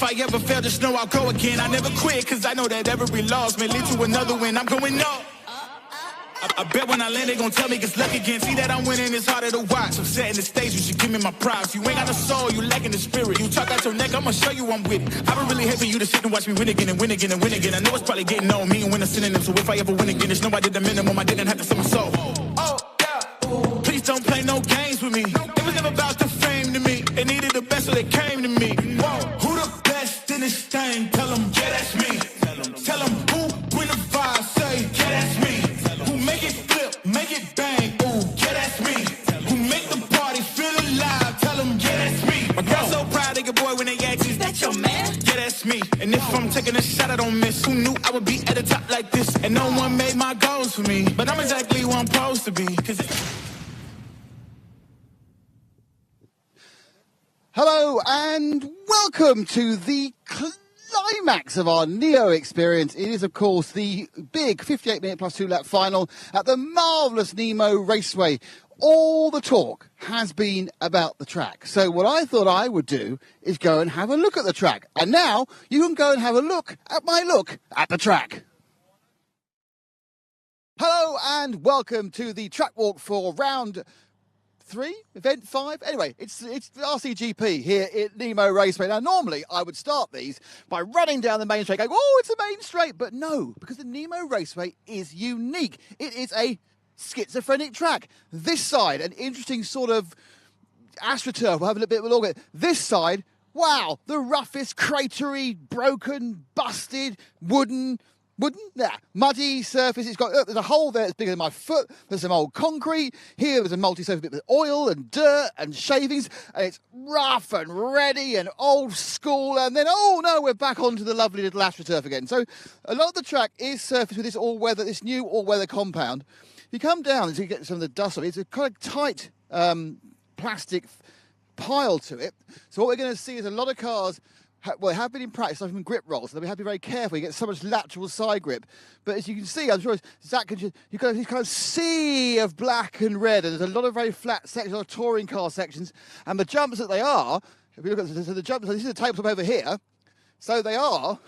If I ever fail, just know I'll go again. I never quit, cause I know that every loss may lead to another win. I'm going up. I bet when I land, they gon' tell me it's luck again. See that I'm winning, it's harder to watch. I'm setting the stage, you should give me my props. You ain't got no soul, you lacking the spirit. You talk out your neck, I'ma show you I'm with it. I've been really happy you to sit and watch me win again and win again and win again. I know it's probably getting on me and when I'm synonym. So if I ever win again, it's no I did the minimum. I didn't have to sell my soul. Oh, yeah. Please don't play no games with me. It was never about the fame to me. They needed the best, so they came to me. Whoa, who the best in this thing? Tell them, yeah, that's me. Tell them who bring the vibe, say, yeah, that's me. Make it flip, make it bang, ooh, yeah, that's me. Who make the party feel alive, tell them, yeah, that's me. My girl's so proud of your boy when they ask, is that your man? Yeah, that's me. And if I'm taking a shot, I don't miss. Who knew I would be at the top like this? And no one made my goals for me. But I'm exactly who I'm supposed to be. Hello and welcome to the climax of our Neo experience. It is, of course, the big 58-minute plus 2-lap final at the marvellous Nemo Raceway. All the talk has been about the track. So what I thought I would do is go and have a look at the track. And now you can go and have a look at my look at the track. Hello and welcome to the track walk for round 3, event 5. Anyway, it's Rcgp here at Nemo Raceway. Now, normally I would start these by running down the main straight going, oh, it's a main straight. But no, because the Nemo Raceway is unique. It is a schizophrenic track. This side, an interesting sort of AstroTurf. We'll have a little bit of a look at it. This side, wow, the roughest, cratery, broken, busted, wooden, muddy surface. It's got, there's a hole there that's bigger than my foot. There's some old concrete. Here there's a multi-surface bit with oil and dirt and shavings. And it's rough and ready and old school. And then, oh no, we're back onto the lovely little AstroTurf again. So a lot of the track is surfaced with this new all-weather compound. You come down and you get some of the dust off. It's a kind of tight plastic pile to it. So what we're going to see is a lot of cars have been in practice, like from grip rolls, so we have to be very careful. You get so much lateral side grip. But as you can see, I'm sure Zach can, you've got this kind of sea of black and red, and there's a lot of very flat sections, a lot of touring car sections. And the jumps that they are, if you look at the jumps, so this is the tabletop over here, so they are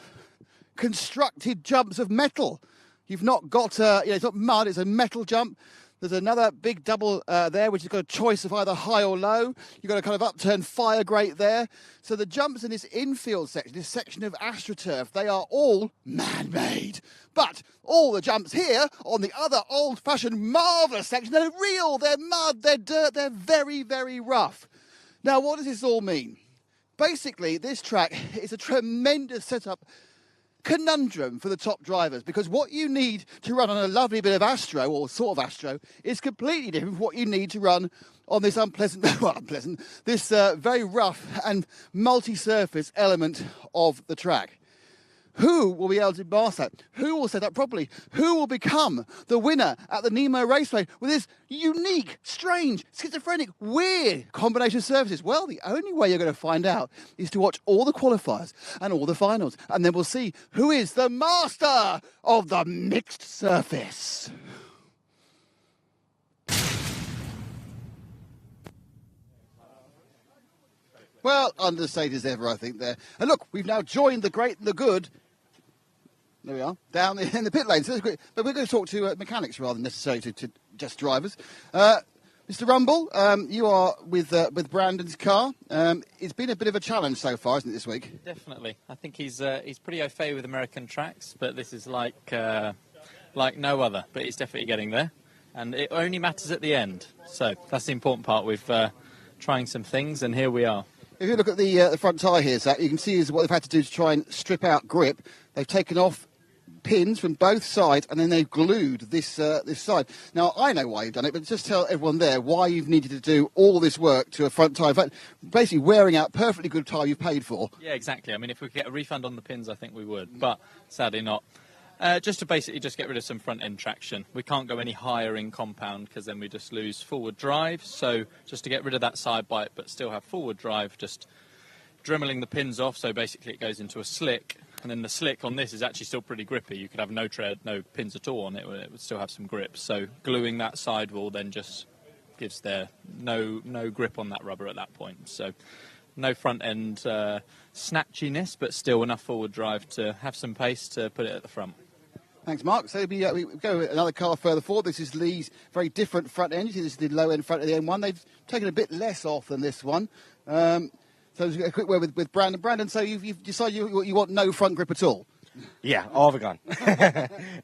constructed jumps of metal. You've not got, it's not mud, it's a metal jump. There's another big double there, which has got a choice of either high or low. You've got a kind of upturned fire grate there. So the jumps in this infield section, this section of AstroTurf, they are all man-made. But all the jumps here on the other old-fashioned, marvellous section, they're real, they're mud, they're dirt, they're very, very rough. Now, what does this all mean? Basically, this track is a tremendous setup conundrum for the top drivers, because what you need to run on a lovely bit of Astro, or sort of Astro, is completely different from what you need to run on this this very rough and multi-surface element of the track. Who will be able to master that? Who will set up properly? Who will become the winner at the Nemo Raceway with this unique, strange, schizophrenic, weird combination of surfaces? Well, the only way you're going to find out is to watch all the qualifiers and all the finals, and then we'll see who is the master of the mixed surface. Well, understated as ever, I think, there. And look, we've now joined the great and the good. There we are, down in the pit lane. So that's great. But we're going to talk to mechanics rather than necessarily to just drivers. Mr. Rumble, you are with Brandon's car. It's been a bit of a challenge so far, isn't it, this week? Definitely. I think he's pretty au fait with American tracks, but this is like no other. But he's definitely getting there, and it only matters at the end. So that's the important part. We've trying some things, and here we are. If you look at the front tyre here, Zach, you can see is what they've had to do to try and strip out grip. They've taken off pins from both sides, and then they've glued this side. Now, I know why you've done it, but just tell everyone there why you've needed to do all this work to a front tyre. In fact, basically wearing out perfectly good tyre you've paid for. Yeah, exactly. I mean, if we could get a refund on the pins, I think we would, but sadly not. Just to basically just get rid of some front-end traction. We can't go any higher in compound because then we just lose forward drive. So just to get rid of that side bite but still have forward drive, just dremeling the pins off. So basically it goes into a slick. And then the slick on this is actually still pretty grippy. You could have no tread, no pins at all on it. It would still have some grip. So gluing that sidewall then just gives there no grip on that rubber at that point. So no front end snatchiness, but still enough forward drive to have some pace to put it at the front. Thanks, Mark. So we go another car further forward. This is Lee's very different front end. You see, this is the low end front of the M1. They've taken a bit less off than this one. So a quick word with Brandon. Brandon, so you've decided you want no front grip at all? Yeah, all of it gone.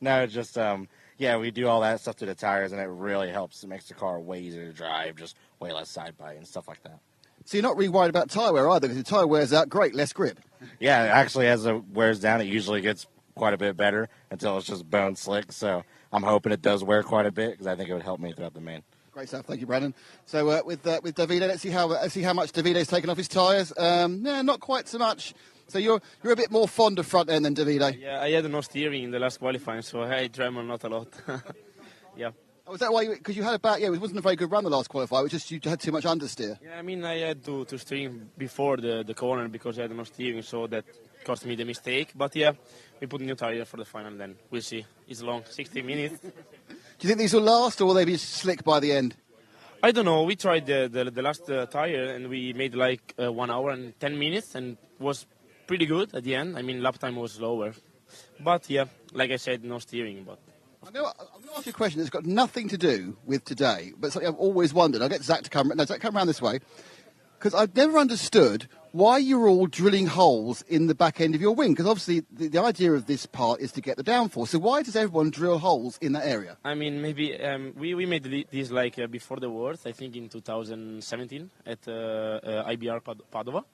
No, just, we do all that stuff to the tires, and it really helps. It makes the car way easier to drive, just way less side bite and stuff like that. So you're not really worried about tyre wear either, because the tyre wears out, great, less grip. Yeah, actually, as it wears down, it usually gets quite a bit better until it's just bone slick. So I'm hoping it does wear quite a bit, because I think it would help me throughout the main. Great stuff, thank you, Brandon. So with Davide, let's see how much Davide's taken off his tyres. Not quite so much. So you're a bit more fond of front end than Davide. Yeah, I had no steering in the last qualifying, so I dreamt not a lot. Yeah. Oh, was that why? Because you had a bad, it wasn't a very good run the last qualifier. It was just you had too much understeer. Yeah, I mean, I had to steer before the corner because I had no steering, so that cost me the mistake. But yeah, we put new tire for the final. Then we'll see. It's long, 60 minutes. Do you think these will last, or will they be slick by the end? I don't know. We tried the last tire, and we made like 1 hour and 10 minutes, and was pretty good at the end. I mean, lap time was lower. But yeah, like I said, no steering. But I'm going to ask you a question that's got nothing to do with today, but something I've always wondered. I'll get Zach to come. No, Zach, come around this way. Because I've never understood why you're all drilling holes in the back end of your wing. Because obviously the idea of this part is to get the downforce. So why does everyone drill holes in that area? I mean, maybe we made this like before the Worlds, I think in 2017 at IBR Padova.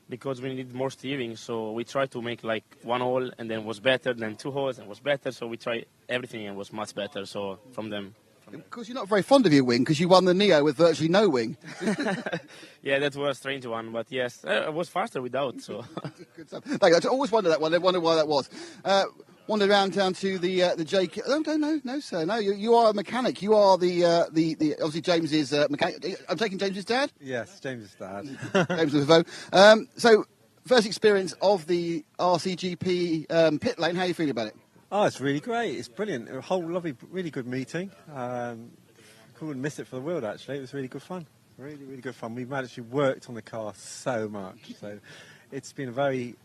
Because we needed more steering, so we tried to make like one hole and then was better, then two holes and was better, so we tried everything and was much better, so from them. Of course, you're not very fond of your wing because you won the Neo with virtually no wing. Yeah, that was a strange one, but yes, I was faster without, so. Good stuff. Thank you. I always wondered that one. I wondered why that was. Wandered around down to the JQ. No, sir. No, you are a mechanic. You are the obviously James's mechanic. I'm taking James's dad. Yes, James's dad. James with a vote. So, first experience of the RCGP pit lane. How are you feeling about it? Oh, it's really great. It's brilliant. A whole lovely, really good meeting. Couldn't miss it for the world. Actually, it was really good fun. Really, really good fun. We've actually worked on the car so much. So, it's been a very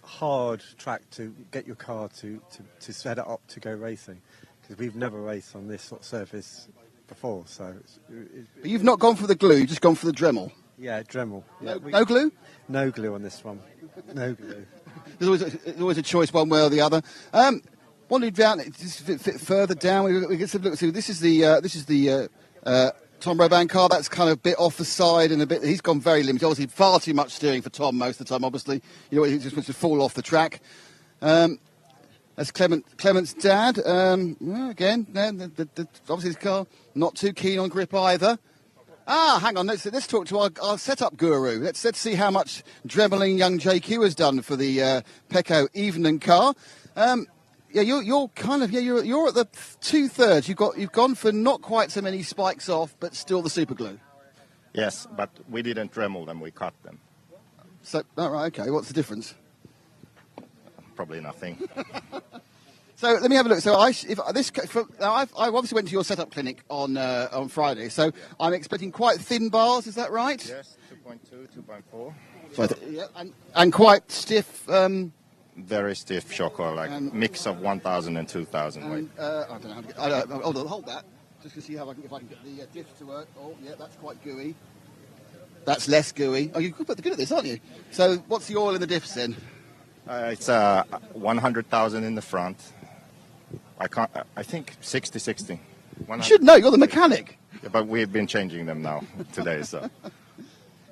hard track to get your car to set it up to go racing, because we've never raced on this sort of surface before. So but you've not gone for the glue, you've just gone for the Dremel. Yeah, Dremel. Yeah, no glue? No glue on this one. No glue. There's always a choice one way or the other. Wandered down, just a bit further down. We get some look. So this is the Tom Roban car. That's kind of a bit off the side and a bit. He's gone very limited. Obviously, far too much steering for Tom most of the time. Obviously, he just wants to fall off the track. That's Clement's dad. Again, obviously, his car not too keen on grip either. Hang on. Let's talk to our setup guru. Let's see how much dremeling young JQ has done for the Pecco evening car. Yeah, you're kind of you're at the 2/3. You've gone for not quite so many spikes off, but still the super glue. Yes, but we didn't Dremel them; we cut them. So, right, okay. What's the difference? Probably nothing. So let me have a look. So I obviously went to your setup clinic on Friday. So yeah. I'm expecting quite thin bars. Is that right? Yes, 2.2, 2.4. So yeah, and quite stiff. Very stiff shock oil, like mix of 1,000 and 2,000 weight. I don't know. Hold that. Just to see if I can get the diff to work. Oh, yeah, that's quite gooey. That's less gooey. Oh, you're good at this, aren't you? So what's the oil in the diffs then? It's 100,000 in the front. I think 60. You should know. You're the mechanic. Yeah, but we've been changing them now today, so.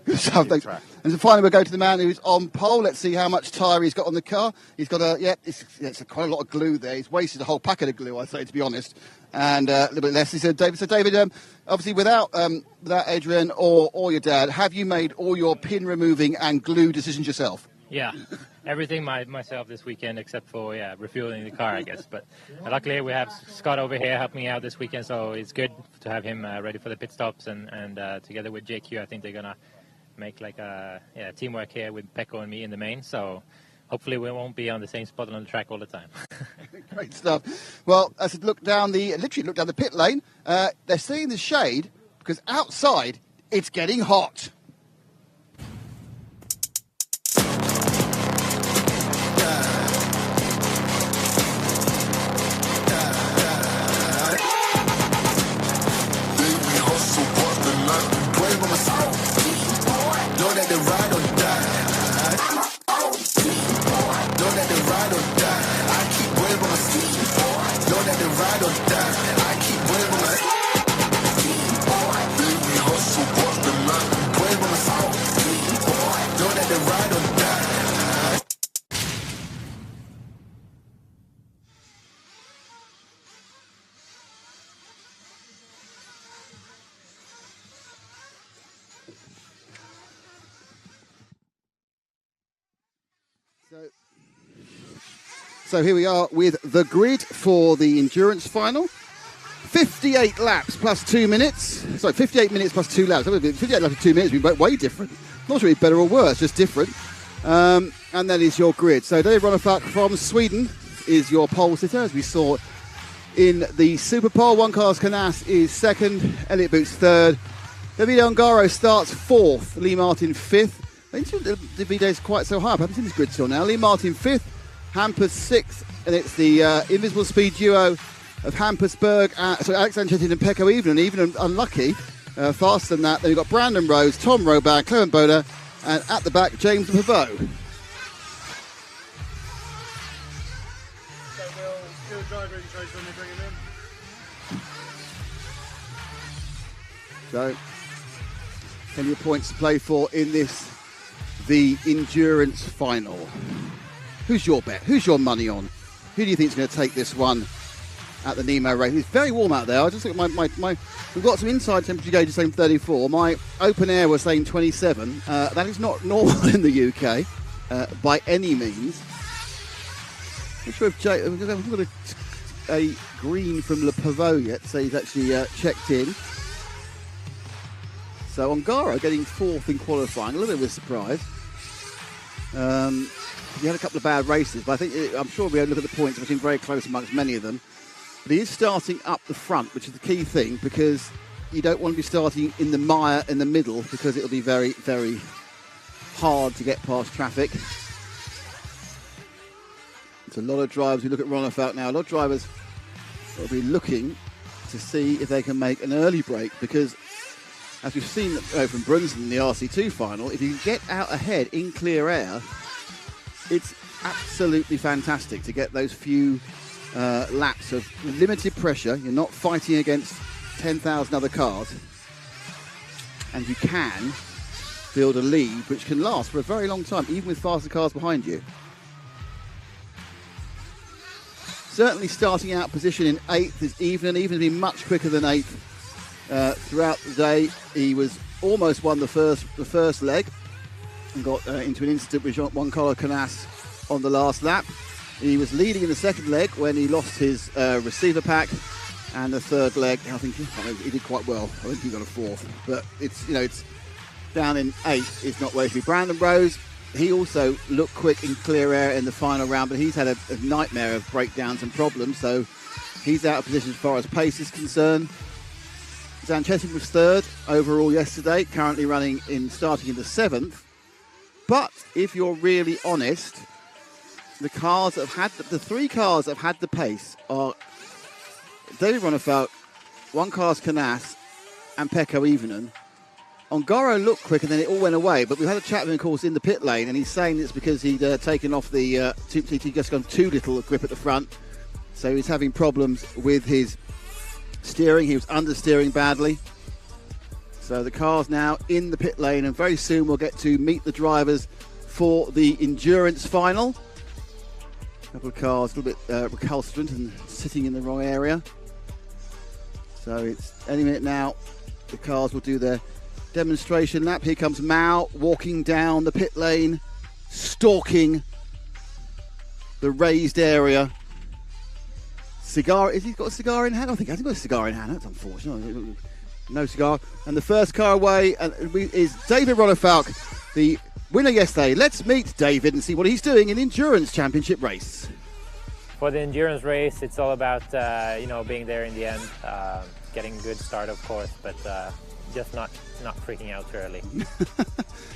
Good stuff, thanks. And so finally we'll go to the man who's on pole. Let's see how much tyre he's got on the car. He's got it's quite a lot of glue there. He's wasted a whole packet of glue, I'd say, to be honest. And a little bit less. He said, David. So David, obviously without Adrian or your dad, have you made all your pin removing and glue decisions yourself? Yeah, everything myself this weekend except for refueling the car, I guess. But luckily we have Scott over here helping me out this weekend, so it's good to have him ready for the pit stops. And together with JQ, I think they're gonna make like a teamwork here with Pecco and me in the main. So hopefully we won't be on the same spot on the track all the time. Great stuff. Well, as I look down the pit lane, they're seeing the shade because outside it's getting hot. ride or die. I keep waving my hustle, walk the line, wave on the phone. Know that they ride or die. So here we are with the grid for the endurance final. 58 laps plus 2 minutes. Sorry, 58 minutes plus 2 laps. 58 laps plus 2 minutes would be way different. Not sure it'd be better or worse, just different. And that is your grid. So Dave Rudolph from Sweden is your pole sitter, as we saw in the Super Pole. Juan Carlos Canals is second. Elliott Boots third. David Ongaro starts fourth. Lee Martin fifth. I think Davide's quite so high up. I haven't seen his grid till now. Lee Martin fifth. Hampus sixth, and it's the Invisible Speed duo of Hampusberg, Alex Anchetin and Pecco even unlucky, faster than that. Then we've got Brandon Rose, Tom Roban, Clement Boulder, and at the back, James Pavot. So we'll do a driver intros when they bring him in. So, plenty of points to play for in this, the endurance final. Who's your bet? Who's your money on? Who do you think is going to take this one at the Nemo race? It's very warm out there. I just look at my we've got some inside temperature gauges saying 34. My open air was saying 27. That is not normal in the UK by any means. I'm not sure if Jay, I haven't got a green from Le Pavot yet, so he's actually checked in. So Ongaro getting fourth in qualifying, a little bit of a surprise. He had a couple of bad races, but I'm sure we'll look at the points. We've been very close amongst many of them. But he is starting up the front, which is the key thing, because you don't want to be starting in the mire in the middle, because it'll be very, very hard to get past traffic. It's a lot of drivers. We look at Ronnefalk now. A lot of drivers will be looking to see if they can make an early break, because as we've seen from Brunson in the RC2 final, if you can get out ahead in clear air, it's absolutely fantastic to get those few laps of limited pressure. You're not fighting against 10,000 other cars, and you can build a lead which can last for a very long time, even with faster cars behind you. Certainly starting out position in 8th is Evening. Evening's been much quicker than 8th throughout the day. He was almost won the first leg and got into an incident with Juan Carlos Canals on the last lap. He was leading in the second leg when he lost his receiver pack, and the third leg, I think he did quite well. I think he got a fourth, but it's down in 8th. It's not where it should be. Brandon Rose, he also looked quick in clear air in the final round, but he's had a nightmare of breakdowns and problems, so he's out of position as far as pace is concerned. Zanchetti was third overall yesterday, currently starting in the 7th. But if you're really honest, the three cars that have had the pace are David Ronnefalk, Juan Carlos Canals, and Pecco Evenen. Ongaro looked quick and then it all went away, but we had a chat with him, of course, in the pit lane, and he's saying it's because he'd taken off he'd just gone too little grip at the front, so he's having problems with his steering. He was understeering badly. So the car's now in the pit lane, and very soon we'll get to meet the drivers for the endurance final. A couple of cars a little bit recalcitrant and sitting in the wrong area. So it's any minute now the cars will do their demonstration lap. Here comes Mao walking down the pit lane, stalking the raised area. Cigar, has he got a cigar in hand? I think he hasn't got a cigar in hand. That's unfortunate. No cigar. And the first car away is David Ronnefalk, the winner yesterday. Let's meet David and see what he's doing in the Endurance Championship race. For the endurance race, it's all about being there in the end, getting a good start, of course, but just not freaking out too early.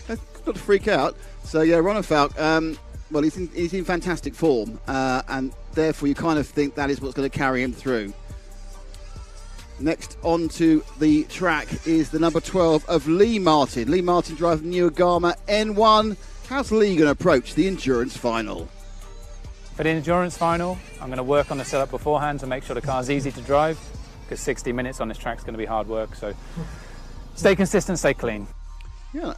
Not to freak out. So yeah, Ronnefalk, well, he's in fantastic form, and therefore you kind of think that is what's going to carry him through. Next onto the track is the number 12 of Lee Martin. Lee Martin driving the new Agama N1. How's Lee going to approach the endurance final? For the endurance final, I'm going to work on the setup beforehand to make sure the car's easy to drive, because 60 minutes on this track is going to be hard work. So stay consistent, stay clean. Yeah,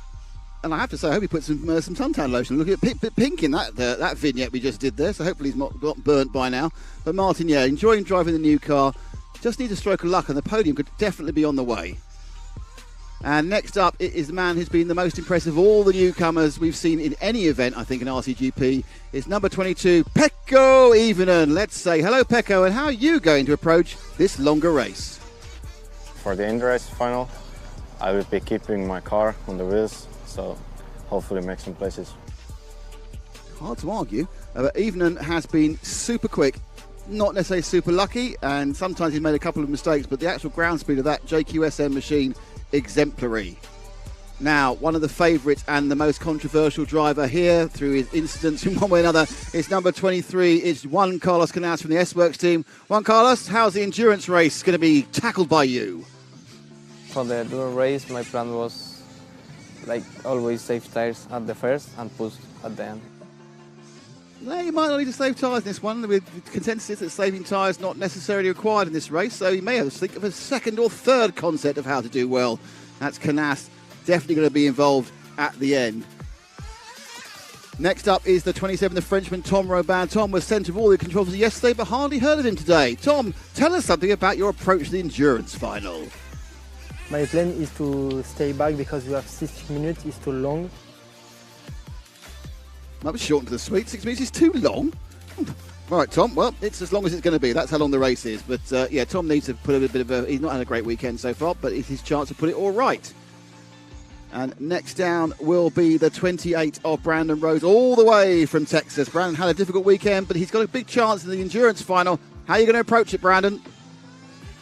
and I have to say, I hope he put some suntan lotion. Look at bit pink in that vignette we just did there, so hopefully he's not burnt by now. But Martin, yeah, enjoying driving the new car. Just needs a stroke of luck, and the podium could definitely be on the way. And next up is the man who's been the most impressive of all the newcomers we've seen in any event, I think, in RCGP. It's number 22, Pekko Ivonen. Let's say hello, Pekko, and how are you going to approach this longer race? For the endurance final, I will be keeping my car on the wheels, so hopefully make some places. Hard to argue, but Ivonen has been super quick, not necessarily super lucky, and sometimes he's made a couple of mistakes, but the actual ground speed of that JQSM machine, exemplary. Now, one of the favourites and the most controversial driver here through his incidents in one way or another is number 23. It's Juan Carlos Canals from the S-Works team. Juan Carlos, how's the endurance race going to be tackled by you? For the endurance race, my plan was, like always, save tires at the first and push at the end. No, you might not need to save tyres in this one. With consensus that saving tyres not necessarily required in this race, so you may have to think of a second or third concept of how to do well. That's Canals, definitely going to be involved at the end. Next up is the 27, the Frenchman Tom Robin. Tom was centre of all the controls yesterday, but hardly heard of him today. Tom, tell us something about your approach to the endurance final. My plan is to stay back because you have 60 minutes, it's too long. That was short and to the sweet. 6 minutes is too long. All right, Tom. Well, it's as long as it's going to be. That's how long the race is. But yeah, Tom needs to put a bit of a... He's not had a great weekend so far, but it's his chance to put it all right. And next down will be the 28 of Brandon Rose, all the way from Texas. Brandon had a difficult weekend, but he's got a big chance in the endurance final. How are you going to approach it, Brandon?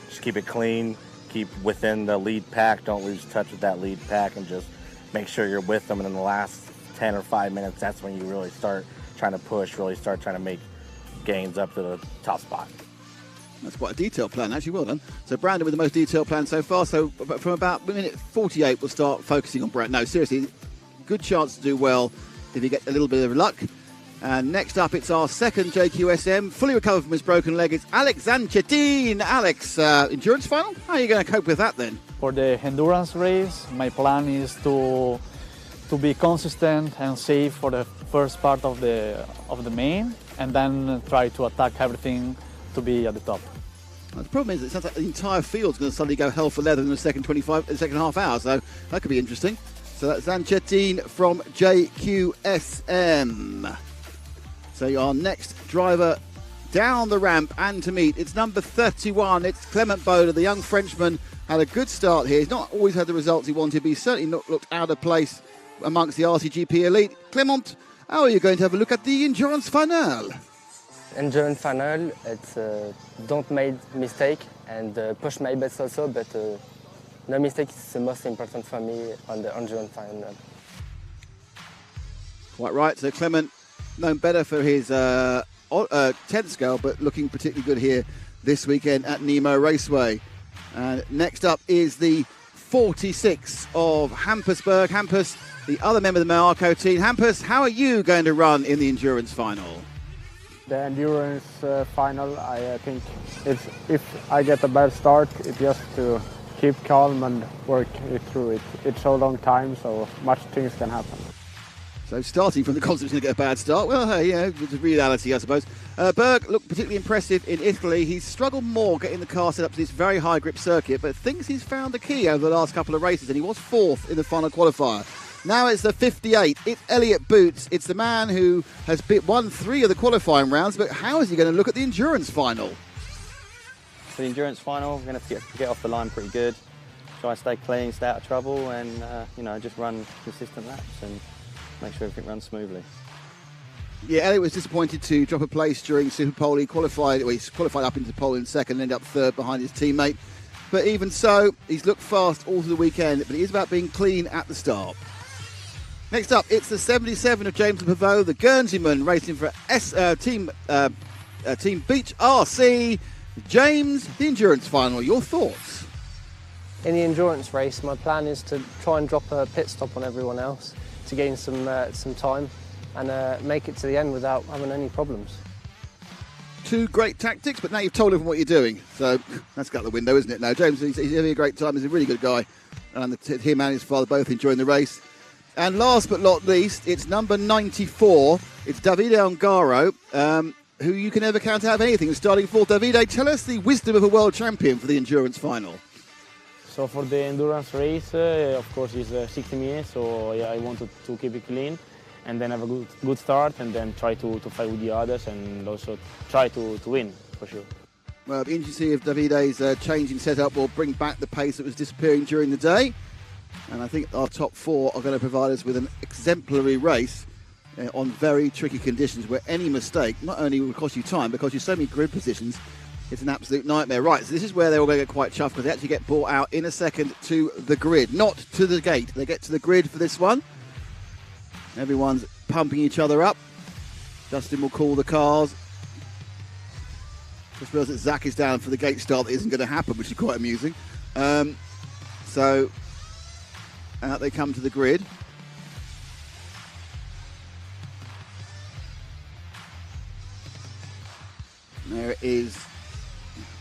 Just keep it clean, keep within the lead pack, don't lose touch with that lead pack, and just make sure you're with them. And in the last 10 or 5 minutes, that's when you really start trying to push, really start trying to make gains up to the top spot. That's quite a detailed plan, actually. Well done. So Brandon with the most detailed plan so far. So from about minute 48, we'll start focusing on Brandon. No, seriously, good chance to do well if you get a little bit of luck. And next up, it's our second JQSM, fully recovered from his broken leg. It's Alex Zanchetin. Alex, endurance final? How are you going to cope with that then? For the endurance race, my plan is to be consistent and safe for the first part of the main, and then try to attack everything to be at the top. Well, the problem is it sounds like the entire field's going to suddenly go hell for leather in the second half hour, so that could be interesting. So that's Zanchetin from JQSM. So our next driver down the ramp and to meet, it's number 31. It's Clement Boulder, the young Frenchman. Had a good start here. He's not always had the results he wanted, but he's certainly not looked out of place amongst the RCGP elite. Clement, how are you going to have a look at the endurance final? Endurance final, it's don't make mistake and push my best also, but no mistake is the most important for me on the endurance final. Quite right. So Clement, known better for his 10th scale, but looking particularly good here this weekend at Nemo Raceway. And next up is the 46 of Hampusberg. Hampus, the other member of the Marco team. Hampus, how are you going to run in the endurance final? The endurance final, I think if I get a bad start, it's just to keep calm and work it through it. It's so long time, so much things can happen. So starting from the concept going to get a bad start, well, hey, yeah, it's a reality, I suppose. Berg looked particularly impressive in Italy. He's struggled more getting the car set up to this very high grip circuit, but thinks he's found the key over the last couple of races, and he was fourth in the final qualifier. Now it's the 58. It's Elliot Boots. It's the man who has won 3 of the qualifying rounds, but how is he going to look at the endurance final? For the endurance final, we're going to have to get off the line pretty good. Try to stay clean, stay out of trouble, and just run consistent laps and make sure everything runs smoothly. Yeah, Elliot was disappointed to drop a place during Super Pole. He qualified up into pole in second and ended up third behind his teammate. But even so, he's looked fast all through the weekend, but it is about being clean at the start. Next up, it's the 77 of James Pavot, the Guernseyman, racing for Team Beach RC. James, the endurance final, your thoughts? In the endurance race, my plan is to try and drop a pit stop on everyone else to gain some time and make it to the end without having any problems. too great tactics, but now you've told him what you're doing. So that's out the window, isn't it? No, James, he's having a great time. He's a really good guy. And him and his father both enjoying the race. And last but not least, it's number 94. It's Davide Ongaro, who you can never count out of anything. Starting fourth, Davide, tell us the wisdom of a world champion for the endurance final. So for the endurance race, of course, it's 60 minutes, so yeah, I wanted to keep it clean and then have a good start and then try to fight with the others and also try to win, for sure. Well, it'll be interesting to see if Davide's change in setup will bring back the pace that was disappearing during the day. And I think our top four are going to provide us with an exemplary race on very tricky conditions where any mistake not only will cost you time, but because you're so many grid positions, it's an absolute nightmare. Right, so this is where they're all going to get quite chuffed because they actually get brought out in a second to the grid, not to the gate. They get to the grid for this one. Everyone's pumping each other up. Justin will call the cars. Just realised that Zach is down for the gate start that isn't going to happen, which is quite amusing. So out they come to the grid. There is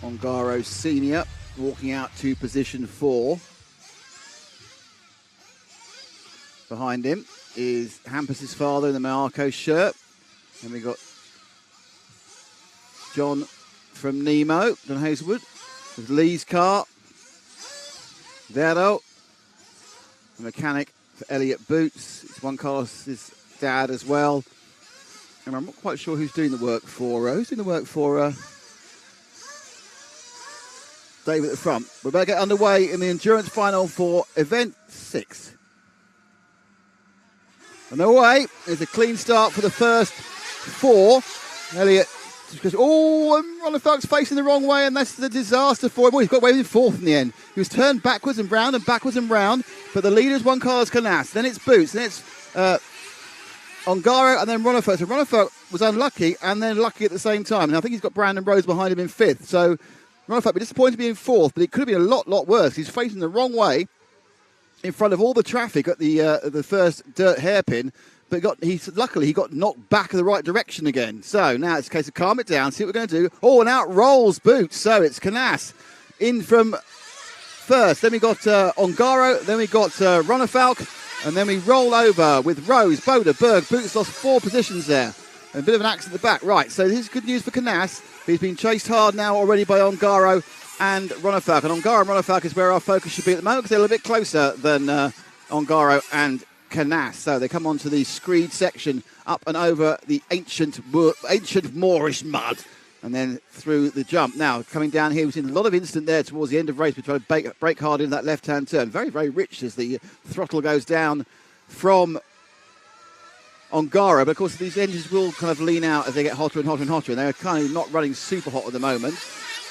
Ongaro Senior walking out to position 4. Behind him is Hampus's father in the Marco shirt. And we've got John from Nemo, John Hazelwood, with Lee's car. Vero, the mechanic for Elliott Boots. It's Juan Carlos's dad as well. And I'm not quite sure who's doing the work for Dave at the front. We're about to get underway in the endurance final for event 6. And away is a clean start for the first 4. Elliott goes, and Rudolph's facing the wrong way, and that's the disaster for him. Well, he's got away with 4th in the end. He was turned backwards and round, but the leader's Juan Carlos Canals. Then it's Boots, then it's Ongaro, and then Rudolph. So Rudolph was unlucky and then lucky at the same time. And I think he's got Brandon Rose behind him in 5th. So Rudolph would be disappointed to be in 4th, but it could have been a lot worse. He's facing the wrong way in front of all the traffic at the first dirt hairpin. But luckily he got knocked back in the right direction again. So now it's a case of calm it down, see what we're going to do. Oh, and out rolls Boots. So it's Canals in from first. Then we got Ongaro. Then we got Rudolph. And then we roll over with Rose, Boulder, Berg. Boots lost 4 positions there. A bit of an axe at the back. Right, so this is good news for Canals. He's been chased hard now already by Ongaro and Rudolph. And Ongaro and Rudolph is where our focus should be at the moment because they're a little bit closer than Ongaro and Canals. So they come onto the screed section up and over the ancient Moorish mud and then through the jump. Now coming down here, we've seen a lot of instant there towards the end of the race. We try to brake hard in that left-hand turn. Very, very rich as the throttle goes down from Ongaro. But of course these engines will kind of lean out as they get hotter and hotter and hotter, and they're kind of not running super hot at the moment.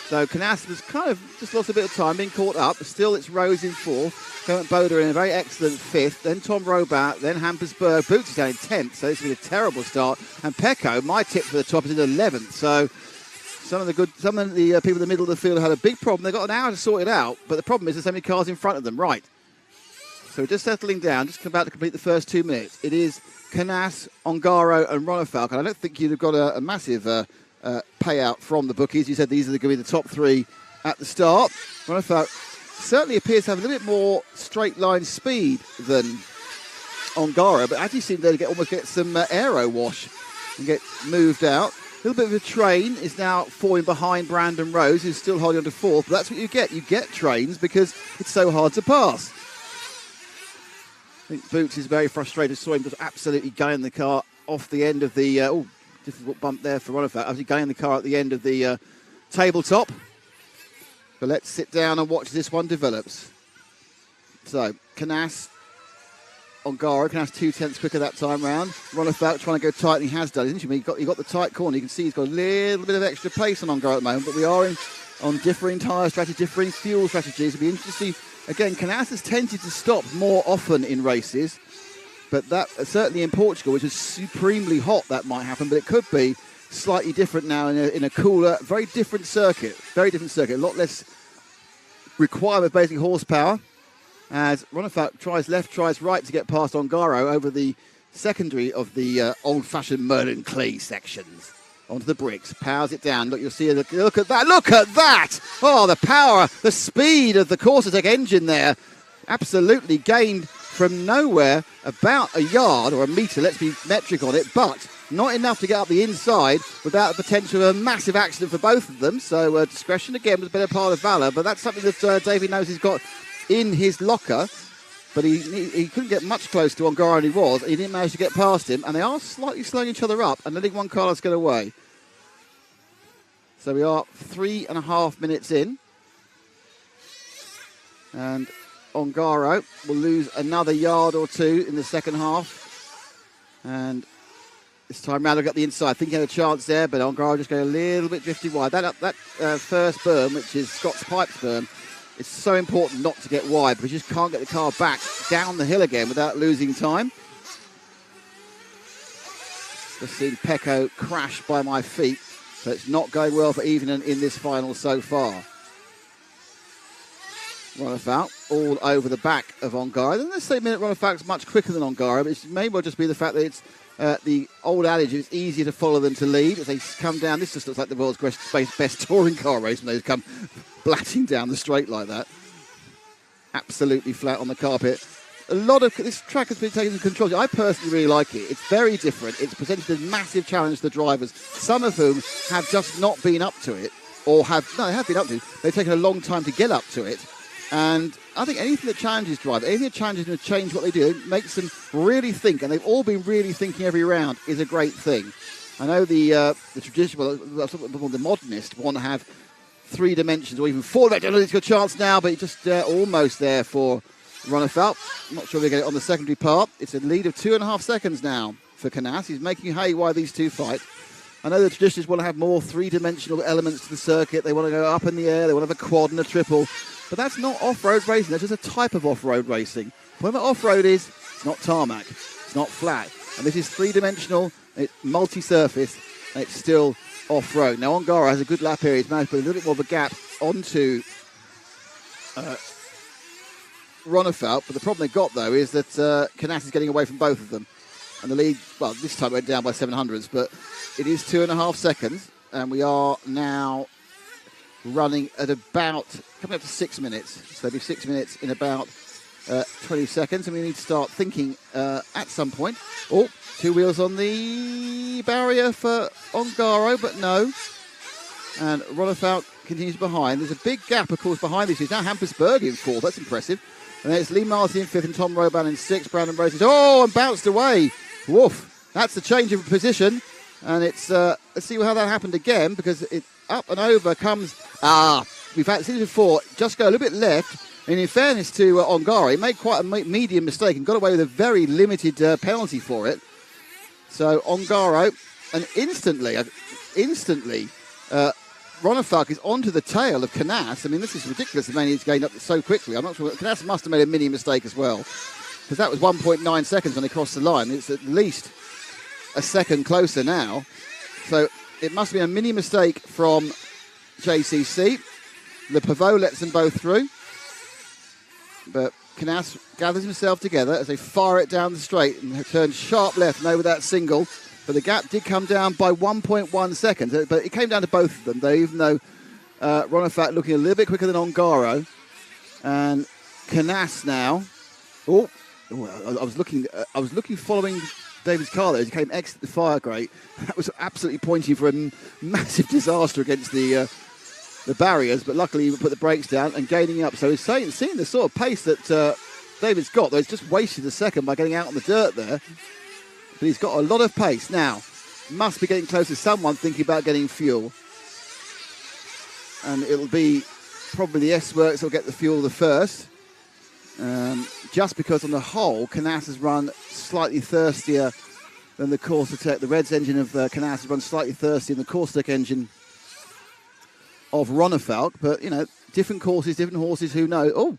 So Canals was kind of just lost a bit of time, being caught up. Still, it's Rose in 4th. Clement Boulder in a very excellent 5th. Then Tom Robat. Then Hampersburg. Boots is down in 10th. So this has been a terrible start. And Pecco, my tip for the top, is in 11th. So some of the people in the middle of the field had a big problem. They've got an hour to sort it out. But the problem is there's so many cars in front of them. Right. So we're just settling down. Just about to complete the first 2 minutes. It is Canals, Ongaro, and Rudolph. And I don't think you'd have got a massive payout from the bookies. You said these are going to be the top 3 at the start. Rudolph certainly appears to have a little bit more straight line speed than Ongaro, but actually seemed to almost get some aero wash and get moved out. A little bit of a train is now falling behind Brandon Rose, who's still holding on to 4th. But that's what you get. You get trains because it's so hard to pass. I think Boots is very frustrated. Saw him just absolutely going the car off the end of the difficult bump there for Rudolph. Actually going the car at the end of the tabletop. But let's sit down and watch this one develops. So, Canals, Ongaro, Canals 2/10 quicker that time round. Rudolph trying to go tight, and he has done, isn't he? He got the tight corner. You can see he's got a little bit of extra pace on Ongaro at the moment, but we are on differing tyre strategies, differing fuel strategies. It'll be interesting to see. Again, Canals has tended to stop more often in races. But that certainly in Portugal, which is supremely hot, that might happen. But it could be slightly different now in a cooler, very different circuit. Very different circuit. A lot less requirement of basic horsepower. As Rudolph tries left, tries right to get past Ongaro over the secondary of the old-fashioned Merlin clay sections. onto the bricks, powers it down. Look, you'll see, look at that, look at that! Oh, the power, the speed of the Corsa-Tech engine there. Absolutely gained from nowhere, about a yard or a metre, let's be metric on it, but not enough to get up the inside without the potential of a massive accident for both of them. So discretion again was a better part of valour, but that's something that David knows he's got in his locker. But he couldn't get much close to Ongaro, and he was. He didn't manage to get past him, and they are slightly slowing each other up and letting Juan Carlos get away. So we are 3.5 minutes in. And Ongaro will lose another yard or two in the second half. And this time round, I'll get the inside. I think he had a chance there, but Ongaro just going a little bit drifty wide. That first berm, which is Scott's Pipes berm, it's so important not to get wide because you just can't get the car back down the hill again without losing time. Just seeing Pecco crash by my feet, so it's not going well for Evening in this final so far. Rudolph all over the back of Ongaro. Then let's say Rudolph's much quicker than Ongaro, but it may well just be the fact that it's the old adage, it's easier to follow than to lead as they come down. This just looks like the world's best touring car race when they come blatting down the straight like that. Absolutely flat on the carpet. A lot of this track has been taken into control. I personally really like it. It's very different. It's presented a massive challenge to the drivers, some of whom have just not been up to it, or they have been up to it. They've taken a long time to get up to it. And I think anything that challenges drivers, anything that challenges them to change what they do, makes them really think, and they've all been really thinking every round, is a great thing. I know the traditional, the modernist want to have 3 dimensions or even 4 dimensions. It's a good chance now, but just almost there for Rudolph. I'm not sure they get it on the secondary part. It's a lead of 2.5 seconds now for Canals. He's making hay while these two fight. I know the traditionalists want to have more 3-dimensional elements to the circuit. They want to go up in the air. They want to have a quad and a triple. But that's not off-road racing. That's just a type of off-road racing. Whatever off-road is, it's not tarmac. It's not flat. And this is 3-dimensional. It's multi-surface. And it's still off-road. Now, Ongaro has a good lap here. He's managed to put a little bit more of a gap onto Ronnefeld. But the problem they've got, though, is that Canals is getting away from both of them. And the lead, well, this time went down by 700s, but it is 2.5 seconds. And we are now running at about, coming up to 6 minutes. So it'll be 6 minutes in about 20 seconds. And we need to start thinking at some point. Oh, 2 wheels on the barrier for Ongaro, but no. And Ronnefeld continues behind. There's a big gap, of course, behind this. He's now Hampersberg in 4th. That's impressive. And then it's Lee Martin in 5th and Tom Roban in 6th. Brandon Rose and bounced away. Woof. That's the change of position. And it's, let's see how that happened again, because it up and over comes, we've had seen it before, just go a little bit left. And in fairness to Ongaro, he made quite a medium mistake and got away with a very limited penalty for it. So Ongaro, and instantly, Ronnefeld is onto the tail of Canals. I mean, this is ridiculous. The man is going up so quickly. I'm not sure. Canals must have made a mini mistake as well, because that was 1.9 seconds when they crossed the line. It's at least a second closer now. So it must be a mini mistake from JCC. Le Pivot lets them both through. But Canals gathers himself together as they fire it down the straight and turn sharp left and over that single. But the gap did come down by 1.1 seconds. But it came down to both of them, though, even though Ronnefeld looking a little bit quicker than Ongaro. And Canals now. I was looking following David's car there as he came exit the fire grate. That was absolutely pointing for a massive disaster against the barriers, but luckily he put the brakes down and gaining up. So he's seeing the sort of pace that David's got, though he's just wasted a second by getting out on the dirt there. But he's got a lot of pace. Now, must be getting close to someone thinking about getting fuel. And it'll be probably the S-Works will get the fuel the first. Just because on the whole, Canals has run slightly thirstier than the Corsa-Tech. The Reds engine of Canals has run slightly thirstier than the Corsa-Tech engine of Ronnefeld. But, you know, different courses, different horses, who knows? What's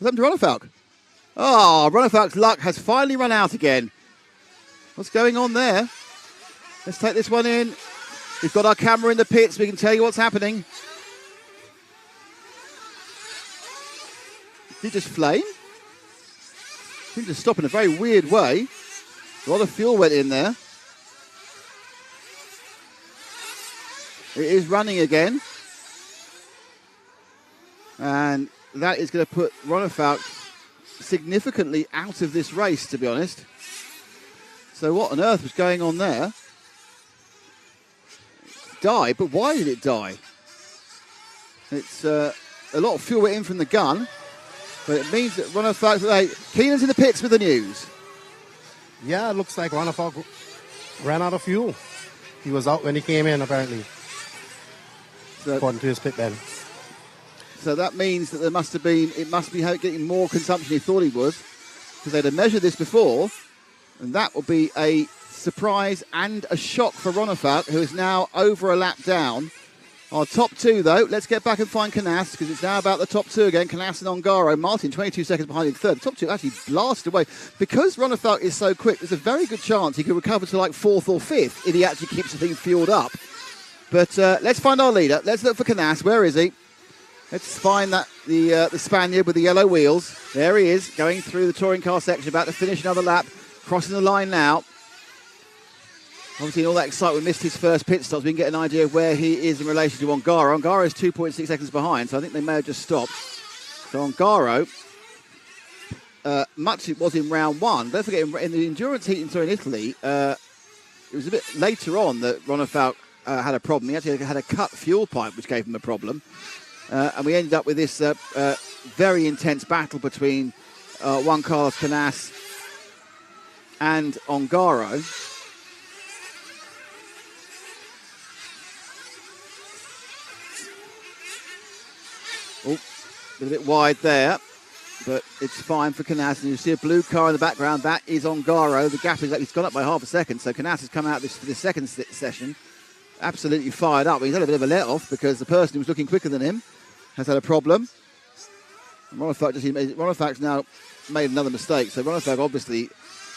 happened to Ronnefeld? Ronnefeld's luck has finally run out again. What's going on there? Let's take this one in. We've got our camera in the pits. We can tell you what's happening. Did he just flame? Seemed to stop in a very weird way. A lot of fuel went in there. It is running again. And that is going to put Rudolph significantly out of this race, to be honest. So what on earth was going on there? Died, but why did it die? It's a lot of fuel went in from the gun, but it means that Rudolph, Keenan's in the pits with the news. Yeah, it looks like Rudolph ran out of fuel. He was out when he came in, apparently, according to his pit ben. So that means that it must be getting more consumption than he thought he was, because they'd have measured this before, and that will be a surprise and a shock for Rudolph, who is now over a lap down. Our top two, though, let's get back and find Canals, because it's now about the top two again. Canals and Ongaro. Martin, 22 seconds behind in third. The top two actually blasted away. Because Rudolph is so quick, there's a very good chance he could recover to like fourth or fifth if he actually keeps the thing fueled up. But let's find our leader. Let's look for Canals. Where is he? Let's find that the Spaniard with the yellow wheels. There he is, going through the touring car section, about to finish another lap, crossing the line now. Obviously, in all that excitement, missed his first pit stops. We can get an idea of where he is in relation to Ongaro. Ongaro is 2.6 seconds behind, so I think they may have just stopped. So Ongaro, much it was in round one. Don't forget, in the endurance heat in Italy, it was a bit later on that Rudolph had a problem. He actually had a cut fuel pipe, which gave him a problem. And we ended up with this very intense battle between Juan Carlos Canals and Ongaro. Oh, a bit wide there, but it's fine for Canals. And you see a blue car in the background. That is Ongaro. The gap is it's gone up by half a second. So Canals has come out this second session absolutely fired up. He's had a bit of a let-off because the person who was looking quicker than him has had a problem. Rudolph's now made another mistake. So Rudolph obviously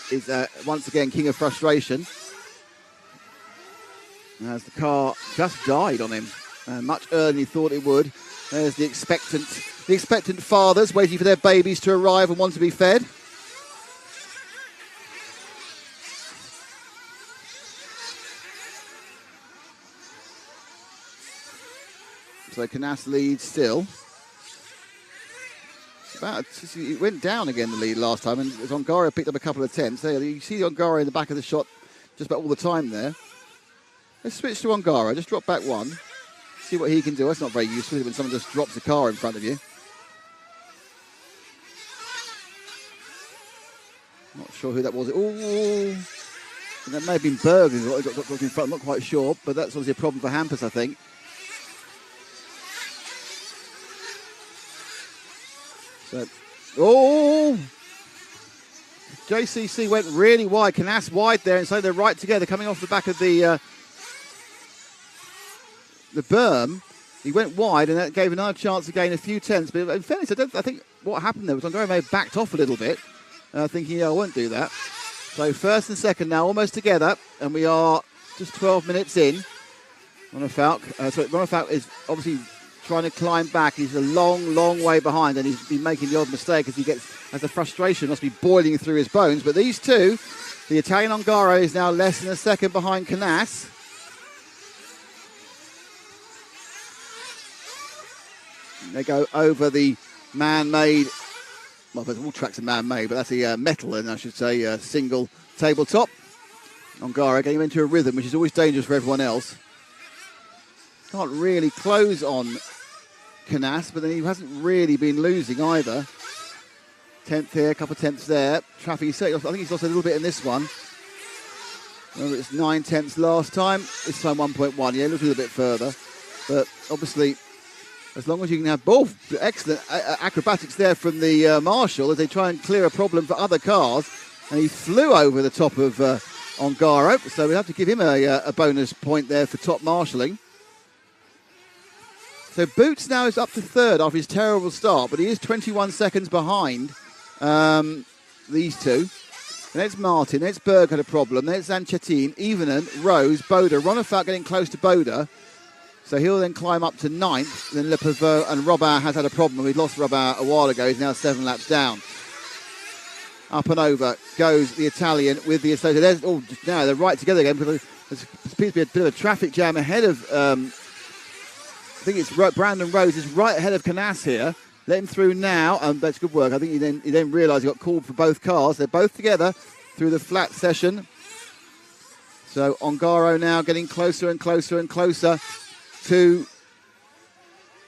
is once again king of frustration, as the car just died on him much earlier than he thought it would. There's the expectant fathers waiting for their babies to arrive and want to be fed. So Canals leads still. It went down again, the lead last time, and Ongaro picked up a couple of tenths. There, you see Ongaro in the back of the shot just about all the time there. Let's switch to Ongaro. Just drop back one. See what he can do. That's not very useful when someone just drops a car in front of you. Not sure who that was. Oh, that may have been Berg who got in front. I'm not quite sure, but that's obviously a problem for Hampus, I think. So, JCC went really wide. Canals wide there, and so they're right together, coming off the back of the berm. He went wide, and that gave another chance to gain a few tenths. But in fairness, I think what happened there was Ongaro may have backed off a little bit, thinking, I won't do that. So first and second now, almost together, and we are just 12 minutes in. Rudolph is obviously trying to climb back. He's a long, long way behind, and he's been making the odd mistake as the frustration must be boiling through his bones. But these two, the Italian Ongaro is now less than a second behind Canals. They go over the man-made, well, all tracks are man-made, but that's the metal, and I should say single tabletop. Ongaro getting into a rhythm, which is always dangerous for everyone else. Can't really close on Canals, but then he hasn't really been losing either. 10th here, a couple of tenths there. Traffic, I think he's lost a little bit in this one. Remember, it's 9 tenths last time. This time 1.1. Yeah, look a little bit further. But obviously, as long as you can have both excellent acrobatics there from the Marshal as they try and clear a problem for other cars. And he flew over the top of Ongaro, so we have to give him a bonus point there for top marshalling. So Boots now is up to third after his terrible start, but he is 21 seconds behind these two. And it's Martin, it's Berg had a problem, then it's Zanchetin, Evenon, Rose, Boda. Rudolph getting close to Boda. So he'll then climb up to ninth. Then Le Pavot and Robin has had a problem. We lost Robin a while ago. He's now 7 laps down. Up and over goes the Italian with the Associate. Now they're right together again because there seems to be a bit of a traffic jam ahead of think it's Brandon Rose is right ahead of Canals here. Let him through now, and that's good work. I think he then realised he got called for both cars. They're both together through the flat session. So Ongaro now getting closer and closer and closer to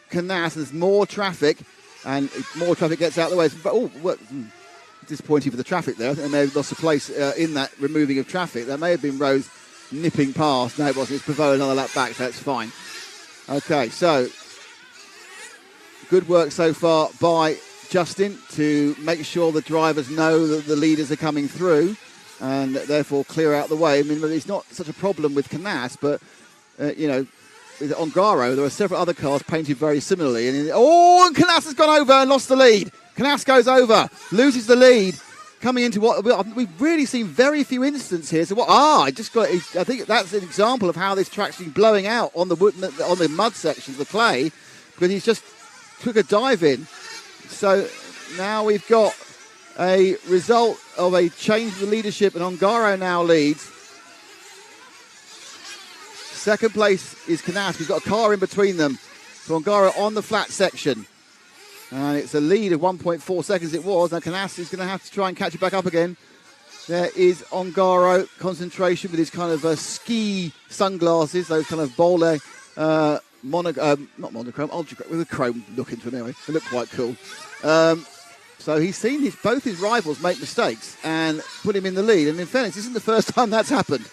Canals. There's more traffic, and more traffic gets out of the way. But, disappointing for the traffic there. I think they may have lost a place in that removing of traffic. That may have been Rose nipping past. No, it wasn't. It's Pavot another lap back, so that's fine. Okay, so good work so far by Justin to make sure the drivers know that the leaders are coming through and therefore clear out the way. I mean, it's not such a problem with Canals, but, with Ongaro, there are several other cars painted very similarly. And Canals has gone over and lost the lead. Canals goes over, loses the lead, coming into what we've really seen very few instances here. So I think that's an example of how this track's been blowing out on the mud sections, the clay, because he's just took a dive in. So now we've got a result of a change in the leadership, and Ongaro now leads. Second place is Canals. He's got a car in between them. So Ongaro on the flat section. And it's a lead of 1.4 seconds it was. Now Canals is going to have to try and catch it back up again. There is Ongaro, concentration with his kind of ski sunglasses, those kind of bowler, not monochrome, ultra with a chrome look into them anyway. They look quite cool. So he's seen both his rivals make mistakes and put him in the lead. And in fairness, this isn't the first time that's happened.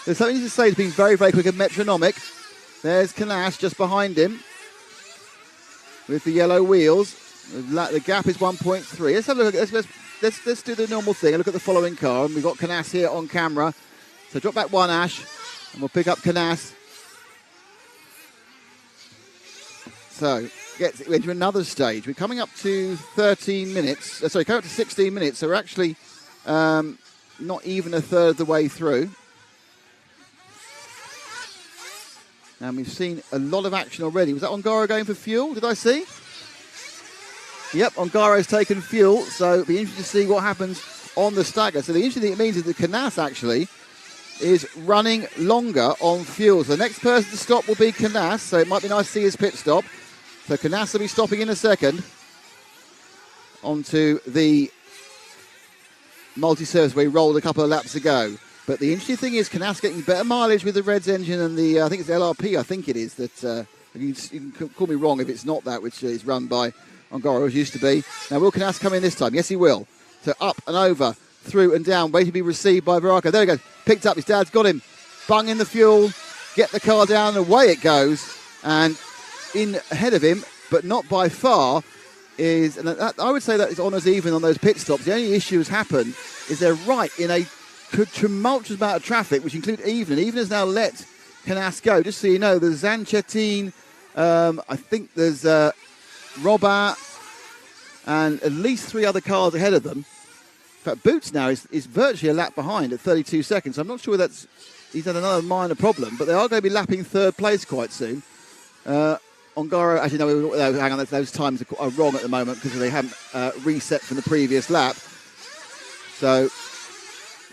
There's something to say. It's been very, very quick and metronomic. There's Canals just behind him with the yellow wheels. The gap is 1.3. Let's have a look. Let's do the normal thing and look at the following car. And we've got Canals here on camera. So drop back one, Ash, and we'll pick up Canals. So gets into another stage. We're coming up to 13 minutes. Coming up to 16 minutes. So we're actually not even a third of the way through. And we've seen a lot of action already. Was that Ongaro going for fuel? Did I see? Yep, Ongaro's taken fuel. So it'll be interesting to see what happens on the stagger. So the interesting thing it means is that Canals actually is running longer on fuel. So the next person to stop will be Canals. So it might be nice to see his pit stop. So Canals will be stopping in a second onto the multi-service where he rolled a couple of laps ago. But the interesting thing is Canals getting better mileage with the Reds engine and the, I think it's LRP, I think it is, that you can call me wrong if it's not that, which is run by Ongaro, as used to be. Now, will Canals come in this time? Yes, he will. So up and over, through and down, waiting to be received by Veraco. There he goes. Picked up. His dad's got him. Bung in the fuel. Get the car down. And away it goes. And in ahead of him, but not by far, is, and I would say that is honours even on those pit stops. The only issue has happened is they're right in a tumultuous amount of traffic, which include Even. Even has now let Canals go. Just so you know, there's Zanchettin, I think there's Robert, and at least 3 other cars ahead of them. In fact, Boots now is virtually a lap behind at 32 seconds. I'm not sure whether he's had another minor problem, but they are going to be lapping third place quite soon. Ongaro, actually, no, hang on, those times are wrong at the moment because they haven't reset from the previous lap. So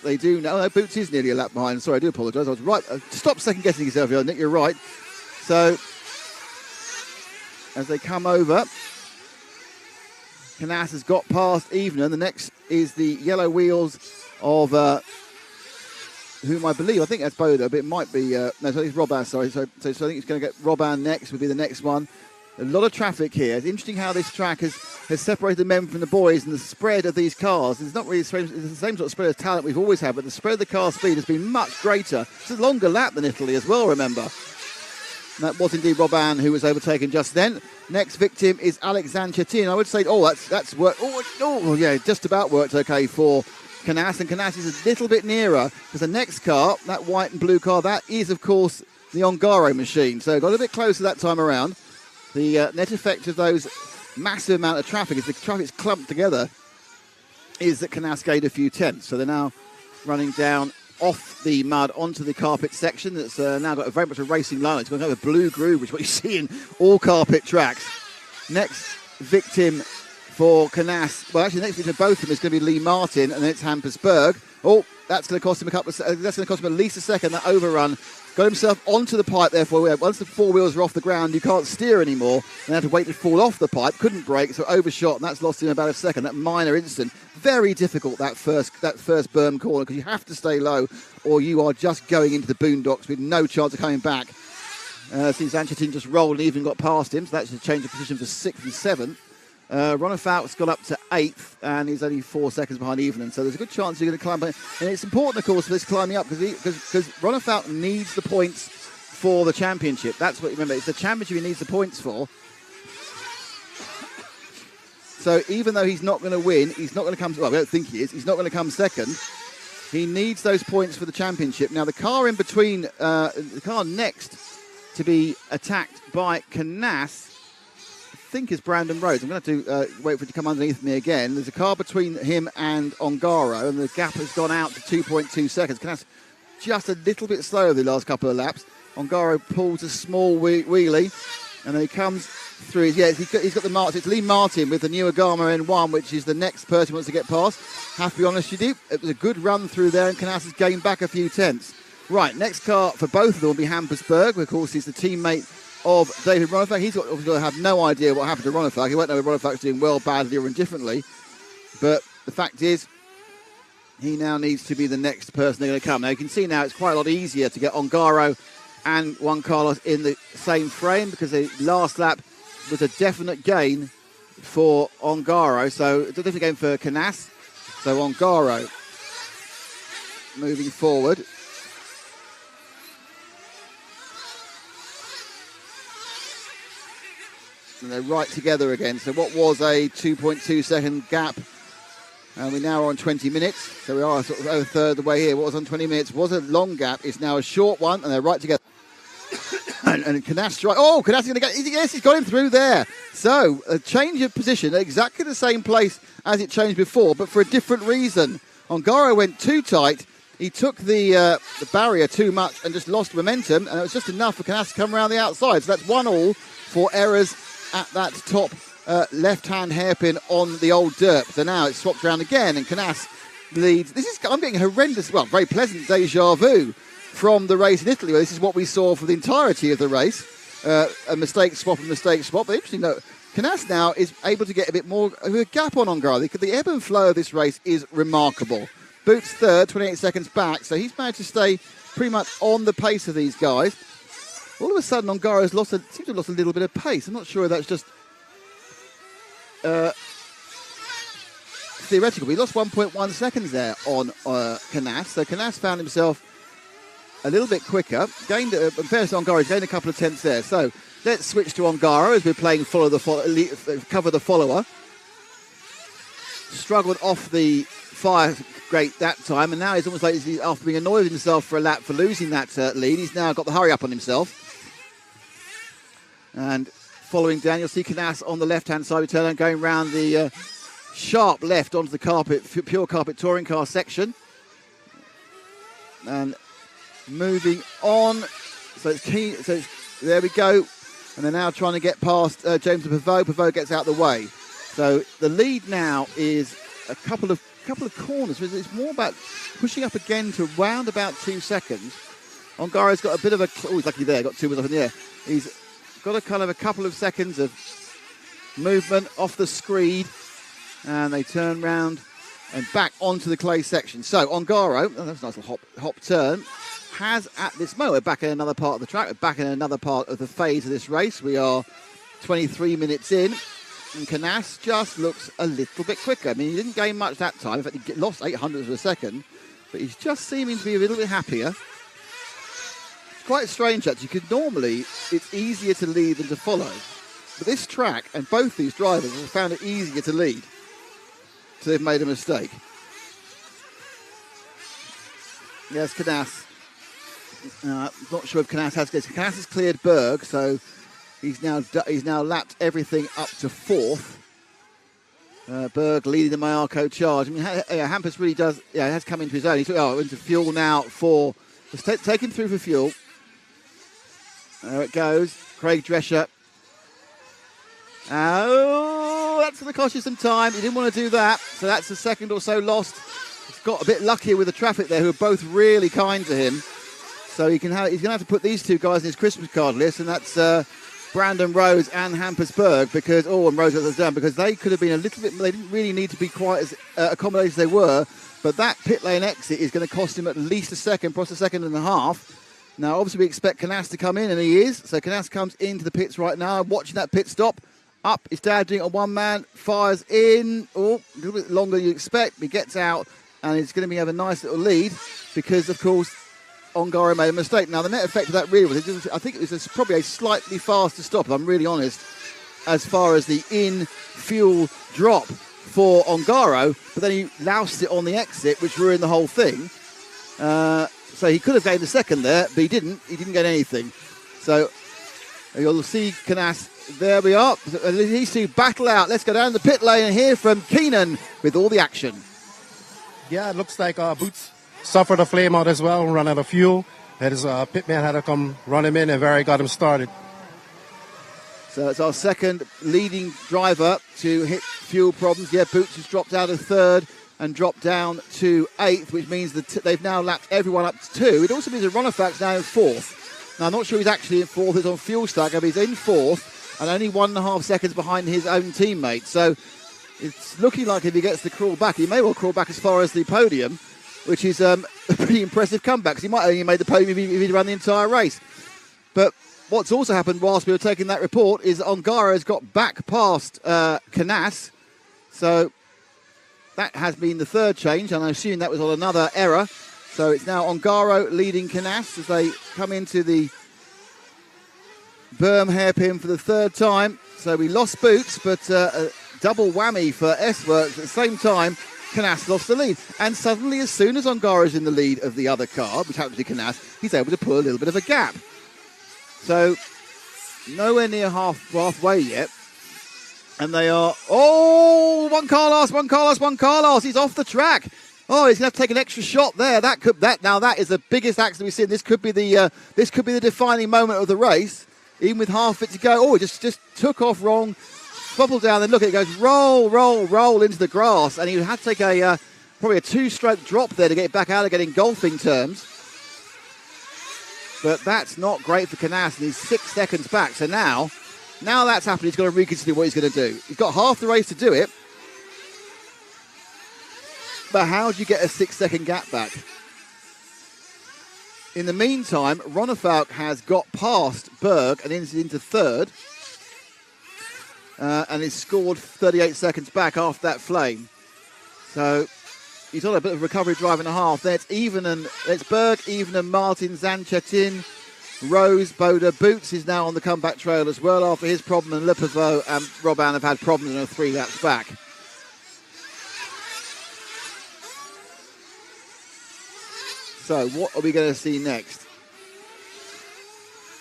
they do know. No, Boots is nearly a lap behind. Sorry, I do apologise. I was right. Stop second-guessing yourself here, Nick. You're right. So as they come over, Canals has got past Even, and the next is the yellow wheels of whom I believe, I think that's Boulder, but it might be, no, so it's Robin, sorry. So I think it's going to get Robin next, would be the next one. A lot of traffic here. It's interesting how this track has separated the men from the boys, and the spread of these cars. It's not really it's the same sort of spread of talent we've always had, but the spread of the car speed has been much greater. It's a longer lap than Italy as well, remember. And that was indeed Robin who was overtaken just then. Next victim is Alex Zanchettin. I would say, that's worked. Oh, yeah, just about worked okay for Canals, and Canals is a little bit nearer because the next car, that white and blue car, that is, of course, the Ongaro machine. So got a bit closer that time around. The net effect of those massive amount of traffic, as the traffic's clumped together, is that Canals gained a few tenths. So they're now running down off the mud onto the carpet section. That's now got very much a racing line. It's going to have a blue groove, which is what you see in all carpet tracks. Next victim for Canals, well, actually, the next victim of both of them is going to be Lee Martin, and then it's Hampersburg. Oh, That's going to cost him that's going to cost him at least a second. That overrun got himself onto the pipe. Therefore, once the four wheels are off the ground, you can't steer anymore. And had to wait to fall off the pipe. Couldn't brake, so overshot, and that's lost him about a second. That minor incident, very difficult that first berm corner because you have to stay low, or you are just going into the boondocks with no chance of coming back. Since Anchetin just rolled and even got past him, so that's a change of position for 6th and 7th. Ronnefalk's got up to 8th, and he's only 4 seconds behind Evelyn, so there's a good chance you're going to climb. And it's important, of course, for this climbing up because Ronnefalk needs the points for the championship. That's what, remember, it's the championship he needs the points for. So even though he's not going to win, he's not going to come, well, we don't think he is, he's not going to come second. He needs those points for the championship. Now, the car in between, the car next to be attacked by Canals, I think is Brandon Rhodes. I'm going to have to wait for it to come underneath me again. There's a car between him and Ongaro, and the gap has gone out to 2.2 seconds. Canals just a little bit slower the last couple of laps. Ongaro pulls a small wheelie, and then he comes through. Yeah, he's got the Martin. It's Lee Martin with the new Agama N1, which is the next person who wants to get past. Have to be honest with you, it was a good run through there, and Canals has gained back a few tenths. Right, next car for both of them will be Hampersburg. Of course, he's the teammate of David Ronnefalk. He's obviously going to have no idea what happened to Ronnefalk. He won't know if Ronnefalk's doing well, badly, or indifferently. But the fact is, he now needs to be the next person they're going to come. Now, you can see now it's quite a lot easier to get Ongaro and Juan Carlos in the same frame because the last lap was a definite gain for Ongaro. So it's a definite gain for Canals. So Ongaro moving forward. And they're right together again. So what was a 2.2 second gap, and we now are on 20 minutes. So we are sort of over a third of the way here. What was on 20 minutes was a long gap. It's now a short one, and they're right together. and Canals right. Oh, Canals is going to get. Yes, he's got him through there. So a change of position, exactly the same place as it changed before, but for a different reason. Ongaro went too tight. He took the barrier too much and just lost momentum, and it was just enough for Canals to come around the outside. So that's 1-1 for errors at that top left-hand hairpin on the old dirt. So now it's swapped around again, and Canals leads. I'm getting horrendous, well, very pleasant deja vu from the race in Italy, where this is what we saw for the entirety of the race. A mistake swap, But interesting though, Canals now is able to get a bit more of a gap on Ongaro. The ebb and flow of this race is remarkable. Boots third, 28 seconds back, so he's managed to stay pretty much on the pace of these guys. All of a sudden, Ongaro's seems to have lost a little bit of pace. I'm not sure if that's just theoretical. But he lost 1.1 seconds there on Canals. So Canals found himself a little bit quicker. Gained, in fairness to Ongaro, he's gained a couple of tenths there. So let's switch to Ongaro as we're playing cover the follower. Struggled off the fire grate that time, and now he's almost like after being annoyed with himself for a lap for losing that lead, he's now got the hurry up on himself. And following down, you'll see Canals on the left-hand side. We turn and going round the sharp left onto the carpet, pure carpet touring car section. And moving on. So it's key. So there we go. And they're now trying to get past James Pavot. Pavot gets out of the way. So the lead now is a couple of corners. It's more about pushing up again to round about 2 seconds. Ongaro's got a bit of a... Oh, he's lucky there. Got 2 wheels up in the air. He's got a couple of seconds of movement off the screed, and they turn round and back onto the clay section. So Ongaro, that's a nice little hop turn, has at this moment, we're back in another part of the track, we're back in another part of the phase of this race. We are 23 minutes in, and Canals just looks a little bit quicker. I mean, he didn't gain much that time. In fact, he lost 800ths of a second, but he's just seeming to be a little bit happier. Quite strange, actually, because normally it's easier to lead than to follow. But this track and both these drivers have found it easier to lead. So they've made a mistake. Yes, Canals. Not sure if Canals has. Canals has cleared Berg, so he's now lapped everything up to 4th. Berg leading the Mayarko charge. I mean, Hampus really does. Yeah, has come into his own. He's into fuel now for. Take him through for fuel. There it goes. Craig Drescher. Oh, that's going to cost you some time. He didn't want to do that. So that's a second or so lost He's got a bit luckier with the traffic there, who are both really kind to him. So he's going to have to put these two guys in his Christmas card list, and that's Brandon Rose and Hampus Berg, and Rose got those down, because they could have been a little bit, they didn't really need to be quite as accommodated as they were, but that pit lane exit is going to cost him at least a second, plus a second and a half. Now, obviously, we expect Canals to come in, and he is. So Canals comes into the pits right now. I'm watching that pit stop. Up is Dad doing it on one man. Fires in. Oh, a little bit longer than you expect. He gets out, and it's going to have a nice little lead because, of course, Ongaro made a mistake. Now, the net effect of that really was, I think it was probably a slightly faster stop, if I'm really honest, as far as the in-fuel drop for Ongaro, but then he loused it on the exit, which ruined the whole thing. So he could have gained a second there, but he didn't. He didn't get anything. So you'll see Canals. There we are. These two battle out. Let's go down the pit lane and hear from Keenan with all the action. Yeah, it looks like Boots suffered a flame out as well, run out of fuel. His pitman had to come run him in and very got him started. So it's our second leading driver to hit fuel problems. Yeah, Boots has dropped out of third and dropped down to 8th, which means that they've now lapped everyone up to 2. It also means that Rudolph's now in 4th. Now, I'm not sure he's actually in 4th. He's on fuel stack, but he's in 4th and only 1.5 seconds behind his own teammate. So it's looking like if he gets to crawl back, he may well crawl back as far as the podium, which is a pretty impressive comeback, because he might have only made the podium if he'd run the entire race. But what's also happened whilst we were taking that report is that Ongaro has got back past Canals. So that has been the third change, and I assume that was on another error. So it's now Ongaro leading Canals as they come into the berm hairpin for the third time. So we lost Boots, but a double whammy for S-Works. At the same time, Canals lost the lead. And suddenly, as soon as Ongaro's in the lead of the other car, which happens to be Canals, he's able to pull a little bit of a gap. So nowhere near halfway yet. And they are, one Carlos. He's off the track. Oh, he's going to have to take an extra shot there. Now that is the biggest accident we've seen. This could be the defining moment of the race. Even with half it to go. Oh, it just took off wrong. Bubble down, then look, it goes roll into the grass. And he had to take probably a 2-stroke drop there to get back out again in golfing terms. But that's not great for Canals, and he's 6 seconds back. So now that's happened, he's got to reconsider what he's going to do. He's got half the race to do it. But how do you get a 6-second gap back? In the meantime, Ronnefalk has got past Berg and into third. And he's scored 38 seconds back after that flame. So he's on a bit of recovery drive and a half. It's Berg, Even and Martin, Zanchetin, Rose, Boulder. Boots is now on the comeback trail as well after his problem, and Le Pivot and Robin have had problems and are 3 laps back. So what are we going to see next?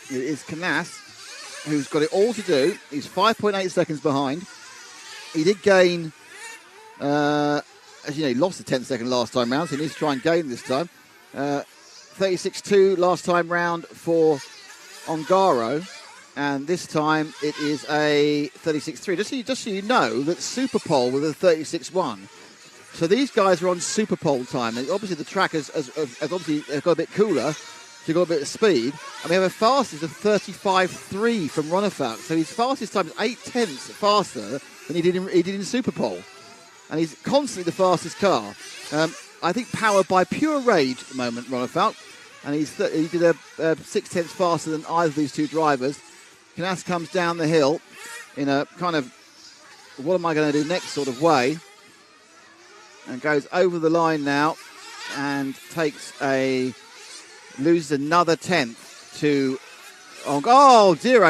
It is Canals, who's got it all to do. He's 5.8 seconds behind. He did gain, as you know, he lost the 10th second last time round, so he needs to try and gain this time. 36.2 last time round for Ongaro, and this time it is a 36.3. Just so you know that Superpole with a 36.1. So these guys are on Superpole time. And obviously the track has obviously got a bit cooler, so you've got a bit of speed. And we have a fastest of 35.3 from Ronnefalk. So his fastest time is 0.8 faster than he did in Superpole. And he's constantly the fastest car. I think powered by pure rage at the moment, Ronnefalk. And he did a 0.6 faster than either of these two drivers. Canals comes down the hill in a kind of, what am I going to do next sort of way. And goes over the line now and loses another 10th to, oh dear.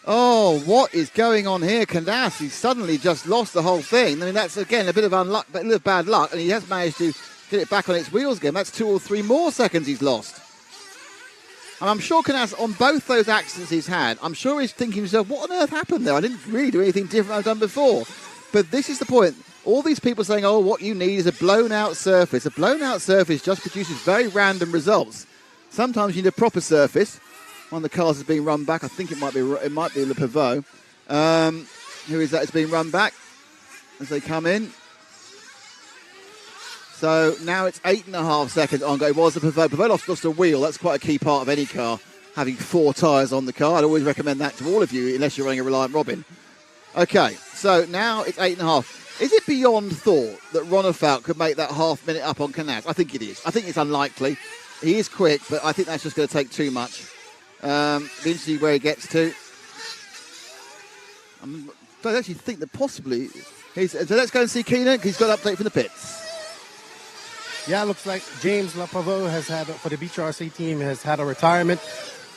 Oh, what is going on here? Canals, he's suddenly just lost the whole thing. I mean, that's, again, a bit of unluck, but a little bad luck, and he has managed to get it back on its wheels again. That's 2 or 3 more seconds he's lost. And I'm sure Canals, on both those accidents he's had, I'm sure he's thinking to himself, what on earth happened there? I didn't really do anything different I've done before. But this is the point. All these people saying, oh, what you need is a blown-out surface. A blown-out surface just produces very random results. Sometimes you need a proper surface. One of the cars is being run back. I think it might be Le Pivot. Who is that? It's being run back as they come in. So now it's 8.5 seconds on go. It was the Pavelov's lost a wheel. That's quite a key part of any car, having 4 tyres on the car. I'd always recommend that to all of you, unless you're running a Reliant Robin. Okay, so now it's 8.5. Is it beyond thought that Ronnefalk could make that half minute up on Canals? I think it is. I think it's unlikely. He is quick, but I think that's just going to take too much. Be interesting to see where he gets to. I actually think that possibly... So let's go and see Keenan, because he's got an update from the pits. Yeah, looks like James Lapavo has had, for the Beach RC team, has had a retirement.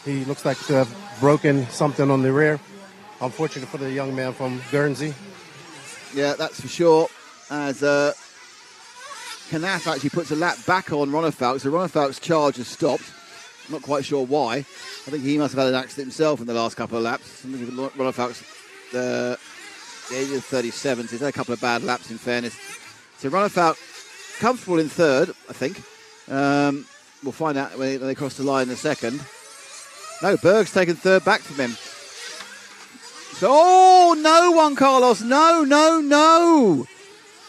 He looks like to have broken something on the rear. Unfortunate for the young man from Guernsey. Yeah, that's for sure. As Canals actually puts a lap back on Ronnefalk, so Ronnefalk's charge has stopped. I'm not quite sure why. I think he must have had an accident himself in the last couple of laps. Ronnefalk's the age of 37, so he's had a couple of bad laps in fairness. So Ronnefalk comfortable in third, I think. We'll find out when they cross the line in a second. No, Berg's taken third back from him. So, oh, no, Juan Carlos. No, no, no.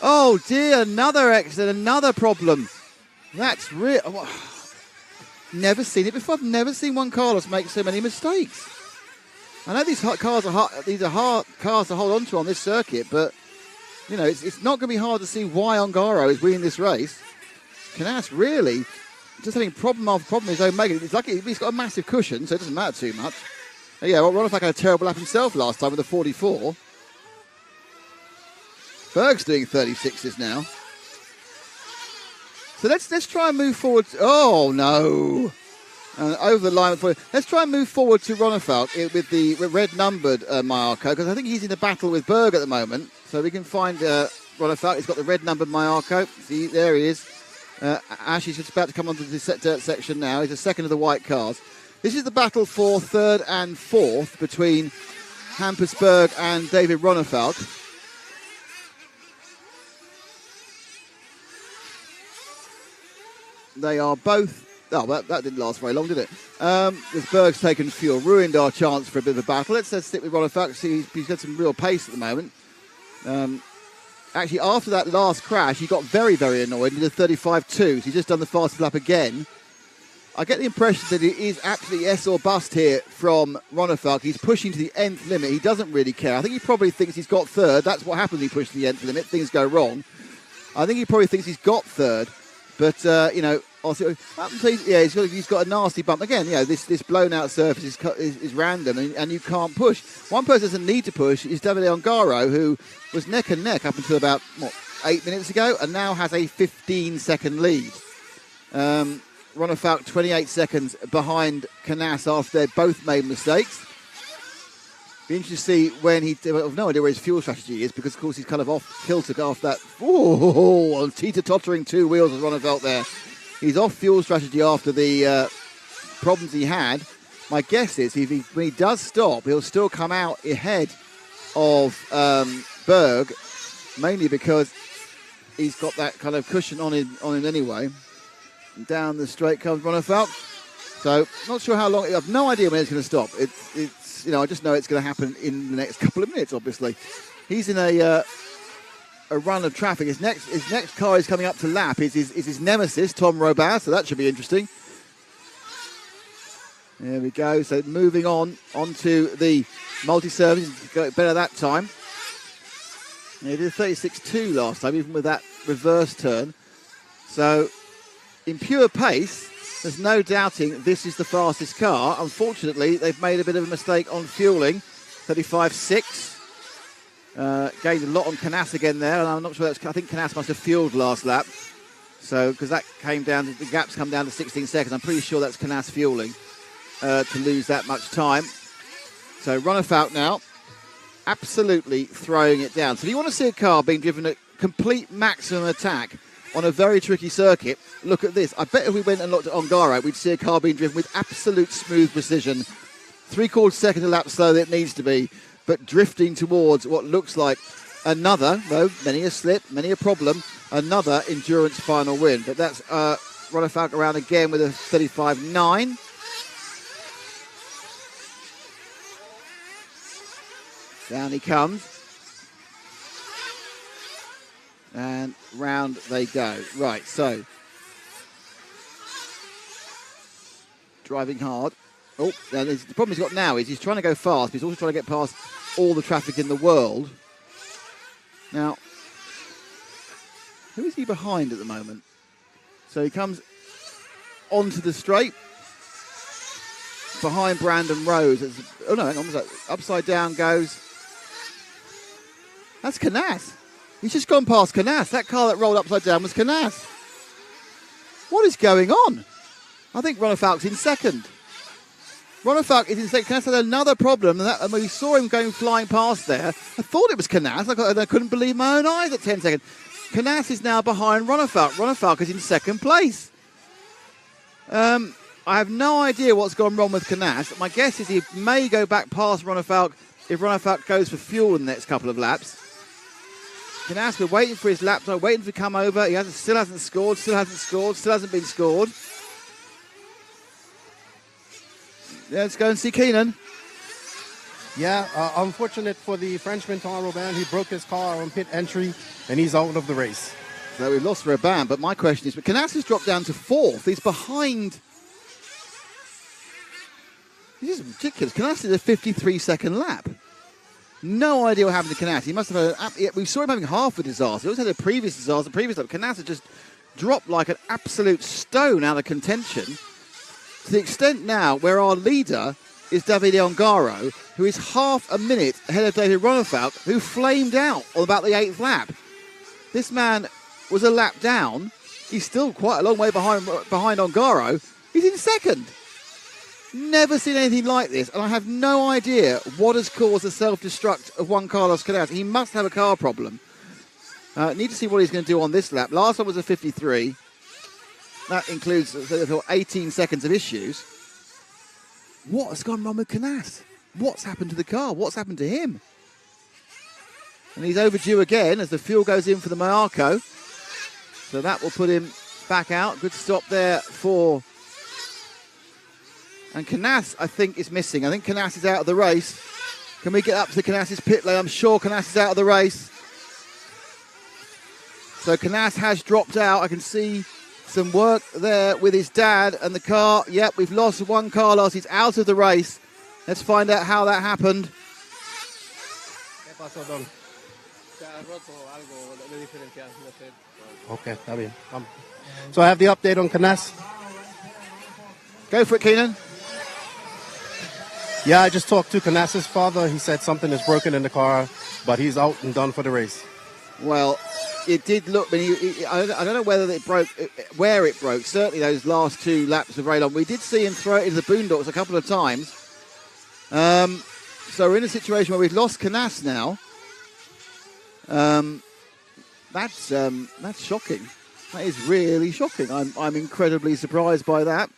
Oh, dear, another accident, another problem. That's real. Never seen it before. I've never seen Juan Carlos make so many mistakes. I know these cars are hard, these are hard cars to hold on to on this circuit, but, you know, it's not going to be hard to see why Ongaro is winning this race. Canals really just having problem after problem in his own making. It's lucky he's got a massive cushion, so it doesn't matter too much. But yeah, well, Ronnefalk had a terrible lap himself last time with a 44. Berg's doing 36s now. So let's try and move forward. Oh, no. Over the line. Let's try and move forward to Ronnefalk with the red-numbered Mayarko, because I think he's in a battle with Berg at the moment. So we can find Ronnefalk. He's got the red-numbered Mayarko. See, there he is. Ash is just about to come onto the dirt section now. He's a second of the white cars. This is the battle for third and fourth between Hampus Berg and David Ronnefalk. They are both... Oh, that didn't last very long, did it? As Berg's taken fuel, ruined our chance for a bit of a battle. Let's stick with Ronnefalk. See, he's got some real pace at the moment. Actually, after that last crash, he got very, very annoyed. He did a 35.2, so he's just done the fastest lap again. I get the impression that it is absolutely S or bust here from Ronnefalk. He's pushing to the nth limit. He doesn't really care. I think he probably thinks he's got third. That's what happens when you push to the nth limit. Things go wrong. I think he probably thinks he's got third. But, you know, also, yeah, he's got a nasty bump. Again, you know, this blown-out surface is random, and you can't push. One person doesn't need to push is Davide Ongaro, who was neck and neck up until about, 8 minutes ago, and now has a 15-second lead. Ronnefalk 28 seconds behind Canals after they both made mistakes. Be interesting to see when he... I have no idea where his fuel strategy is, because, of course, he's kind of off kilter after that. Oh, teeter-tottering 2 wheels with Ronnefalk there. He's off fuel strategy after the problems he had. My guess is when he does stop, he'll still come out ahead of Berg, mainly because he's got that kind of cushion on him anyway. Down the straight comes Ronnefalk. So, not sure how long. I have no idea when it's going to stop. It's you know, I just know it's going to happen in the next couple of minutes. Obviously, he's in a run of traffic. His next car is coming up to lap. Is his nemesis Tom Robert. So that should be interesting. There we go. So moving on onto the multi-service. Got better that time. Yeah, he did a 36.2 last time, even with that reverse turn. So, in pure pace, there's no doubting this is the fastest car. Unfortunately, they've made a bit of a mistake on fueling. 35.6. Gained a lot on Canals again there, and I'm not sure I think Canals must have fueled last lap. So, because that came down, the gaps come down to 16 seconds. I'm pretty sure that's Canals fueling to lose that much time. So, Ronnefalk now, absolutely throwing it down. So, if you want to see a car being given a complete maximum attack on a very tricky circuit, look at this. I bet if we went and looked at Ongaro, we'd see a car being driven with absolute smooth precision. 3/4 second a lap slower than it needs to be, but drifting towards what looks like another, though many a slip, many a problem, another endurance final win. But that's Ronnefalk around again with a 35.9. Down he comes. And round they go. Right, so. Driving hard. Oh, now the problem he's got now is he's trying to go fast, but he's also trying to get past all the traffic in the world. Now, who is he behind at the moment? So he comes onto the straight. Behind Brandon Rose. Oh no, hang on, upside down goes. That's Canals. He's just gone past Canals. That car that rolled upside down was Canals. What is going on? I think Rudolph's in second. Rudolph is in second. Canals had another problem, and when we saw him going flying past there, I thought it was Canals. I couldn't believe my own eyes at 10 seconds. Canals is now behind Rudolph. Rudolph is in second place. I have no idea what's gone wrong with Canals. My guess is he may go back past Rudolph if Rudolph goes for fuel in the next couple of laps. Canals, we're waiting for his lap time, waiting to come over. He still hasn't scored, still hasn't been scored. Yeah, let's go and see Keenan. Yeah, unfortunate for the Frenchman, Tom Robin. He broke his car on pit entry, and he's out of the race. So we've lost Robin, but my question is, Canals has dropped down to fourth. He's behind. This is ridiculous. Canals is a 53-second lap. No idea what happened to Canals. He must have had we saw him having half a disaster. He also had a previous disaster. Previous lap, Canals had just dropped like an absolute stone out of contention. To the extent now where our leader is Davide Ongaro, who is half a minute ahead of David Ronnefalk, who flamed out on about the 8th lap. This man was a lap down. He's still quite a long way behind Ongaro. He's in second. Never seen anything like this, and I have no idea what has caused the self-destruct of Juan Carlos Canals. He must have a car problem. Need to see what he's going to do on this lap. Last one was a 53. That includes 18 seconds of issues. What has gone wrong with Canals? What's happened to the car? What's happened to him? And he's overdue again as the fuel goes in for the Mayarko. So that will put him back out. Good stop there for... And Canals, I think, is missing. I think Canals is out of the race. Can we get up to Canals' pit lane? I'm sure Canals is out of the race. So Canals has dropped out. I can see some work there with his dad and the car. Yep, we've lost Juan Carlos. He's out of the race. Let's find out how that happened. Okay, está bien. So I have the update on Canals. Go for it, Keenan. Yeah, I just talked to Canals' father. He said something is broken in the car, but he's out and done for the race. Well, it did look, but I don't know whether it broke, where it broke. Certainly those last 2 laps were very long. We did see him throw it into the boondocks a couple of times. So we're in a situation where we've lost Canals now. That's shocking. That is really shocking. I'm incredibly surprised by that.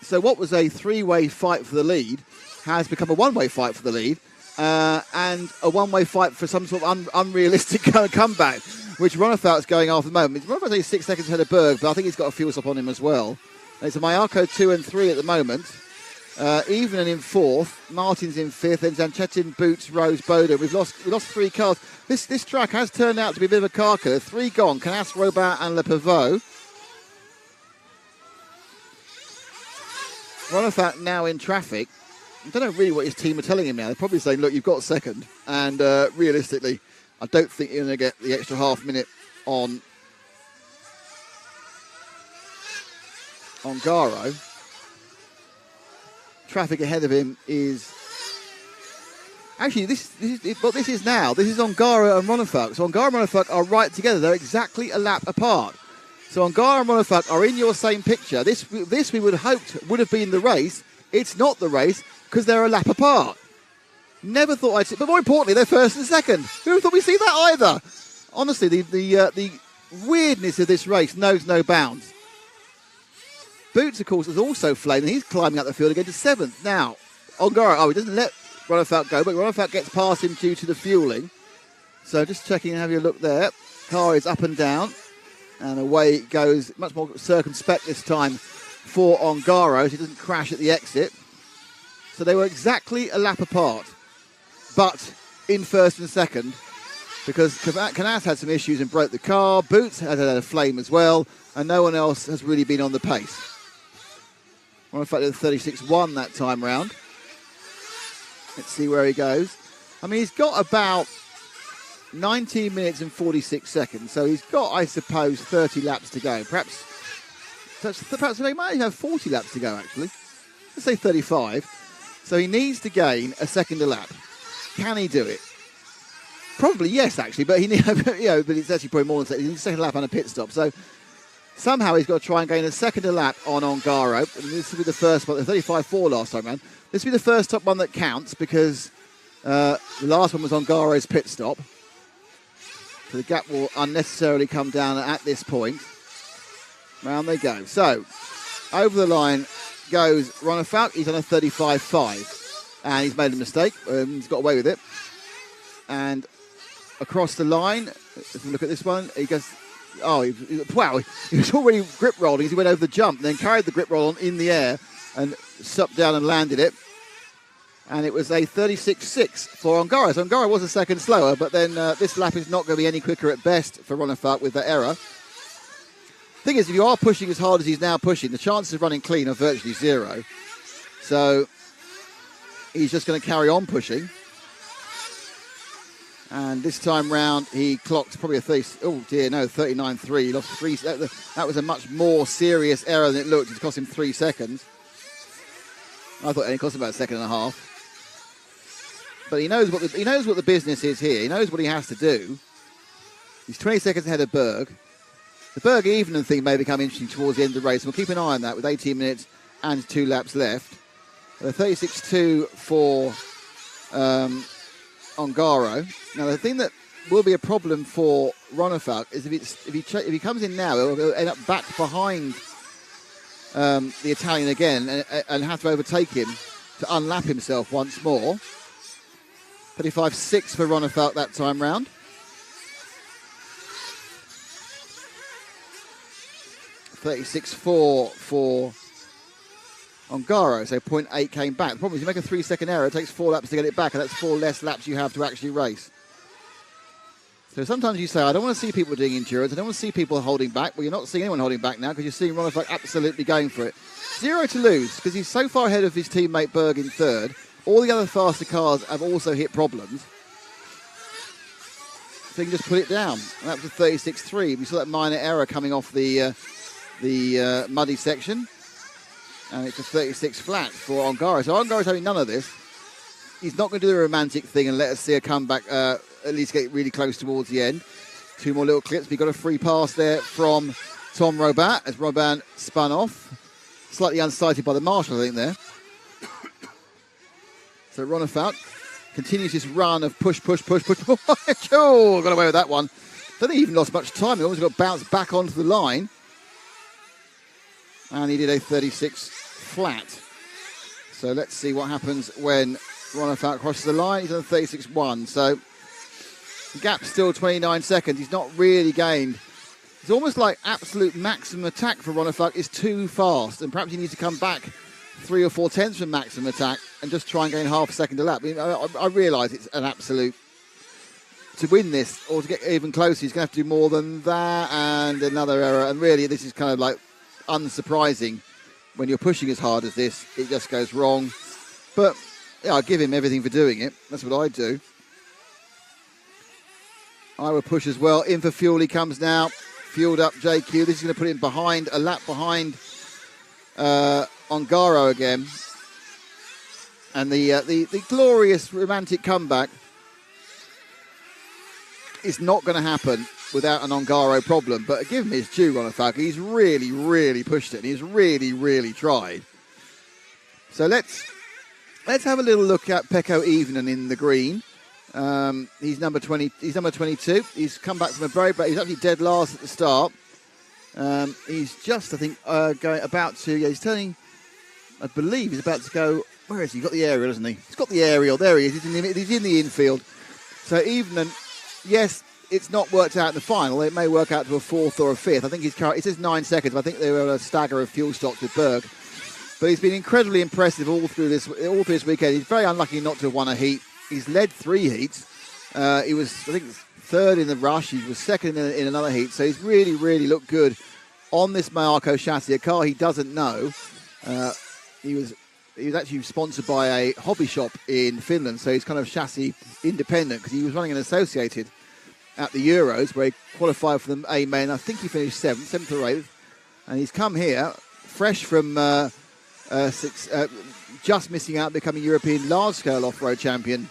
So what was a 3-way fight for the lead has become a 1-way fight for the lead. And a 1-way fight for some sort of unrealistic comeback, which Ronnefalk's going after the moment. Ronnefalk's only 6 seconds ahead of Berg, but I think he's got a fuel stop on him as well. And it's a Mayarko 2 and 3 at the moment. Evening in 4th, Martin's in 5th, then Zanchetin, Boots, Rose, Boulder. We've lost 3 cars. This track has turned out to be a bit of a car killer. 3 gone, Canals, Robin and Le Pivot. Ronnefalk now in traffic. I don't know really what his team are telling him now. They're probably saying, look, you've got second. And realistically, I don't think you're going to get the extra half minute on Garo. Traffic ahead of him is... Actually, this is what this is now. This is Ongaro and Ronnefalk. So Ongaro and Ronnefalk are right together. They're exactly a lap apart. So Ongaro and Ronnefalk are in your same picture. This we would have hoped would have been the race. It's not the race because they're a lap apart. Never thought I'd see... But more importantly, they're first and second. Who thought we'd see that either? Honestly, the weirdness of this race knows no bounds. Boots, of course, is also flaming. He's climbing up the field again to 7th. Now, Ongaro, he doesn't let Ronnefalk go, but Ronnefalk gets past him due to the fueling. So just checking and having a look there. Car is up and down. And away it goes, much more circumspect this time for Ongaro, so he doesn't crash at the exit. So they were exactly a lap apart, but in first and second. because Canals had some issues and broke the car. Boots had had a flame as well, and no one else has really been on the pace. Well, in fact, it was 36.1 that time round. Let's see where he goes. I mean, he's got about 19 minutes and 46 seconds, so he's got, I suppose, 30 laps to go. Perhaps they might have 40 laps to go, actually. Let's say 35. So he needs to gain a second a lap. Can he do it? Probably yes, actually, but but it's actually probably more than second. He needs a second lap and a pit stop. So somehow he's got to try and gain a second a lap on Ongaro. And this will be the first one, the 35.4 last time round. This will be the first top one that counts because the last one was Ongaro's pit stop. So the gap will unnecessarily come down at this point. Round they go. So over the line goes Rudolph. He's on a 35.5 and he's made a mistake. He's got away with it. And across the line, if we look at this one, he goes, he was already grip rolling as he went over the jump, then carried the grip roll on in the air and stopped down and landed it. And it was a 36.6 for Ongaro. So Ongaro was a second slower, but then this lap is not going to be any quicker at best for Rudolph with that error. Thing is, if you are pushing as hard as he's now pushing, the chances of running clean are virtually zero. So he's just going to carry on pushing. And this time round, he clocked probably a 39.3. He lost 3. That was a much more serious error than it looked. It cost him 3 seconds. I thought it only cost him about a second and a half. But he knows what the business is here. He knows what he has to do. He's 20 seconds ahead of Berg. The Berg even thing may become interesting towards the end of the race. We'll keep an eye on that with 18 minutes and 2 laps left. The 36.2 for Ongaro. Now, the thing that will be a problem for Rudolph is if he comes in now, he'll end up back behind the Italian again and have to overtake him to unlap himself once more. 35.6 for Rudolph that time round. 36.4 for Ongaro, so 0.8 came back. The problem is you make a 3-second error, it takes 4 laps to get it back, and that's 4 less laps you have to actually race. So sometimes you say, I don't want to see people doing endurance, I don't want to see people holding back. Well, you're not seeing anyone holding back now because you're seeing Rudolph absolutely going for it. 0 to lose because he's so far ahead of his teammate Berg in third. All the other faster cars have also hit problems. So you can just put it down. And that was a 36.3. We saw that minor error coming off the muddy section. And it's a 36 flat for Ongaro. So Ongaro's having none of this. He's not going to do the romantic thing and let us see a comeback, at least get really close towards the end. 2 more little clips. We got a free pass there from Tom Robat as Robat spun off. Slightly unsighted by the marshal, I think, there. So Rudolph continues his run of push. Oh, got away with that one. Don't think he even lost much time. He almost got bounced back onto the line. And he did a 36 flat. So let's see what happens when Rudolph crosses the line. He's on a 36.1. So the gap's still 29 seconds. He's not really gained. It's almost like absolute maximum attack for Rudolph is too fast. And perhaps he needs to come back 3 or 4 tenths from maximum attack and just try and gain half a second a lap. I realise it's an absolute... To win this or to get even closer, he's going to have to do more than that and another error. And really, this is kind of like unsurprising. When you're pushing as hard as this, it just goes wrong. But yeah, I give him everything for doing it. That's what I do. I would push as well. In for fuel he comes now. Fueled up JQ. This is going to put him behind, a lap behind Ongaro again. And the glorious romantic comeback is not going to happen without an Ongaro problem. But give him his due, Rudolph. He's really, really pushed it. And he's really, really tried. So let's have a little look at Pecco Evening in the green. He's number 20. He's number 22. He's come back from a very bad. He's actually dead last at the start. He's just, I think, going about to. Yeah, he's turning. I believe he's about to go. Where is he? He's got the aerial, hasn't he? He's got the aerial. There he is. He's in the infield. So Evening, yes, it's not worked out in the final. It may work out to a 4th or a 5th. I think he's. It says 9 seconds. But I think they were a stagger of fuel stocks with Berg. But he's been incredibly impressive all through this weekend. He's very unlucky not to have won a heat. He's led 3 heats. He was, I think, third in the rush. He was second in another heat. So he's really, really looked good on this Mayako chassis, a car he doesn't know. He was actually sponsored by a hobby shop in Finland, so he's kind of chassis independent because he was running an associated at the Euros where he qualified for the A main. I think he finished seventh or eighth, and he's come here fresh from just missing out, becoming European large-scale off-road champion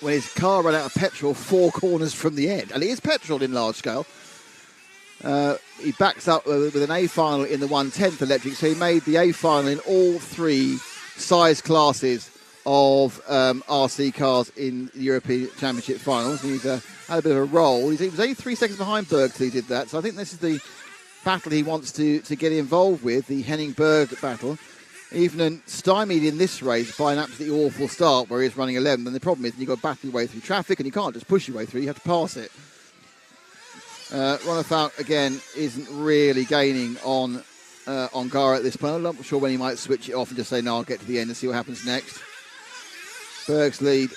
when his car ran out of petrol 4 corners from the end. And it is petrol in large scale. He backs up with an A final in the 1/10 electric, so he made the A final in all 3 size classes of RC cars in the European Championship finals. And he's had a bit of a roll. He was only 3 seconds behind Berg till he did that, so I think this is the battle he wants to get involved with, the Henning-Berg battle. Even stymied in this race by an absolutely awful start where he's running 11th, and the problem is you've got to battle your way through traffic and you can't just push your way through, you have to pass it. Rudolph, again, isn't really gaining on Gara at this point. I'm not sure when he might switch it off and just say, no, I'll get to the end and see what happens next. Berg's lead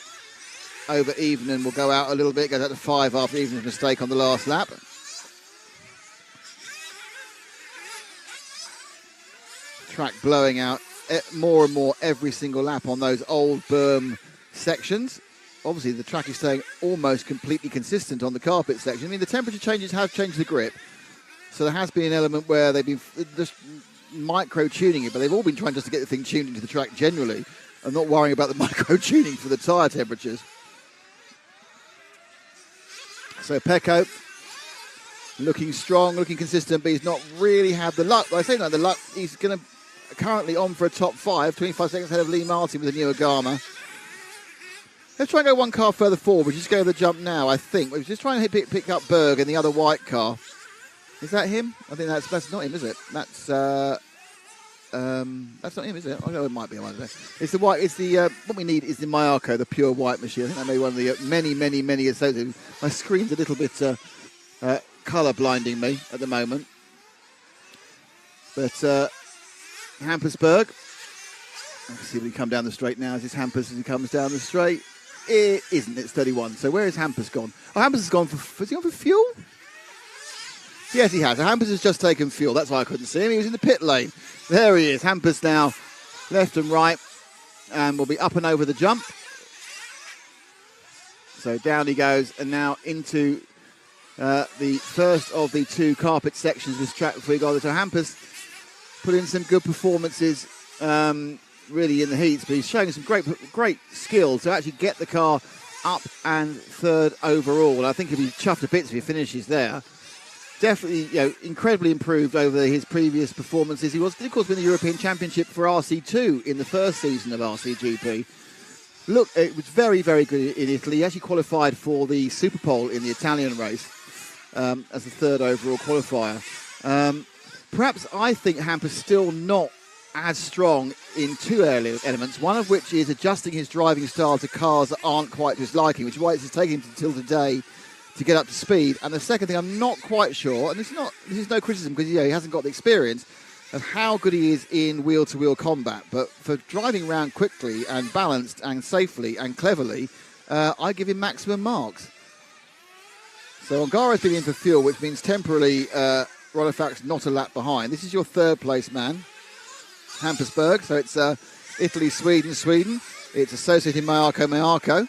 over Evening will go out a little bit, goes out to 5 after Evening's mistake on the last lap. Track blowing out more and more every single lap on those old berm sections. Obviously, the track is staying almost completely consistent on the carpet section. I mean, the temperature changes have changed the grip. So there has been an element where they've been just micro-tuning it, but they've all been trying just to get the thing tuned into the track generally and not worrying about the micro-tuning for the tyre temperatures. So Pecco looking strong, looking consistent, but he's not really had the luck. Well, I say that, the luck, he's going to currently on for a top 5, 25 seconds ahead of Lee Martin with a new Agama. Let's try and go one car further forward. We'll just go the jump now, I think. We're just trying to pick up Berg and the other white car. Is that him? I think that's not him, is it? That's not him, is it? Oh, it might be. It's the white. It's the what we need is the Mayako, the pure white machine. I think that may be one of the many associated. My screen's a little bit colour blinding me at the moment, but Hampersberg. Let's see if we come down the straight now. Is this Hampers as he comes down the straight? It isn't. It's 31. So where is Hampers gone? Oh, Hampers has gone for. Has he gone for fuel? Yes, he has. Hampers has just taken fuel. That's why I couldn't see him. He was in the pit lane. There he is. Hampers now left and right, and will be up and over the jump. So down he goes, and now into the first of the 2 carpet sections of this track before we go. So Hampers put in some good performances. Really in the heats, but he's showing some great skill to actually get the car up and 3rd overall. And I think he'll be chuffed to bits if he finishes there. Definitely, incredibly improved over his previous performances. He was, of course, in the European Championship for RC2 in the first season of RCGP. Look, it was very, very good in Italy. He actually qualified for the Superpole in the Italian race as the 3rd overall qualifier. Perhaps I think Hampers still not as strong in 2 elements, one of which is adjusting his driving style to cars that aren't quite to his liking, which is why it's taking him until today to get up to speed. And the second thing, I'm not quite sure, and this is no criticism because he hasn't got the experience of how good he is in wheel-to-wheel combat, but for driving around quickly and balanced and safely and cleverly, I give him maximum marks. So Ongara's been in for fuel, which means temporarily Rolofax not a lap behind. This is your 3rd place man, Hampersberg. So it's Italy, Sweden. It's associated Mayako.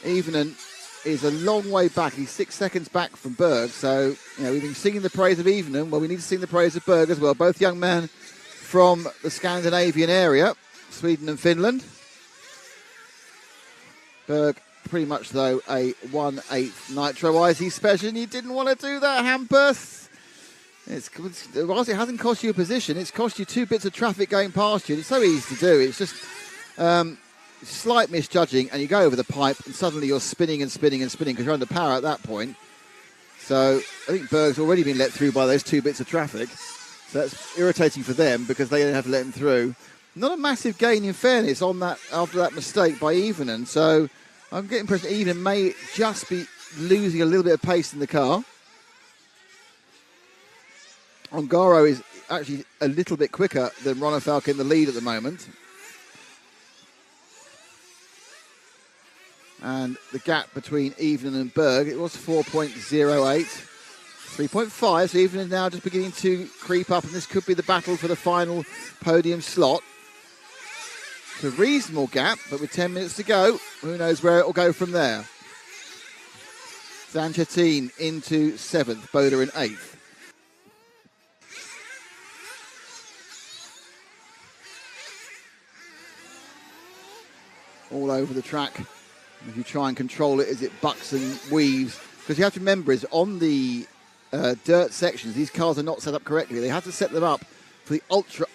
Evenen is a long way back. He's 6 seconds back from Berg. So, we've been singing the praise of Evenen. Well, we need to sing the praise of Berg as well. Both young men from the Scandinavian area, Sweden and Finland. Berg, pretty much, though, a 1/8 Nitro IC special. And you didn't want to do that, Hampus. Whilst it hasn't cost you a position, it's cost you 2 bits of traffic going past you. It's so easy to do. It's just slight misjudging, and you go over the pipe, and suddenly you're spinning because you're under power at that point. So I think Berg's already been let through by those 2 bits of traffic. So that's irritating for them because they don't have to let him through. Not a massive gain, in fairness, on that after that mistake by Evenen. So I'm getting the impression Evenen may just be losing a little bit of pace in the car. Ongaro is actually a little bit quicker than Ronafalk in the lead at the moment. And the gap between Evening and Berg, it was 4.08, 3.5. So Evening now just beginning to creep up, and this could be the battle for the final podium slot. It's a reasonable gap, but with 10 minutes to go, who knows where it will go from there. Zanchetin into 7th, Boulder in 8th. All over the track. If you try and control it as it bucks and weaves, because you have to remember is on the dirt sections, these cars are not set up correctly. They have to set them up for the ultra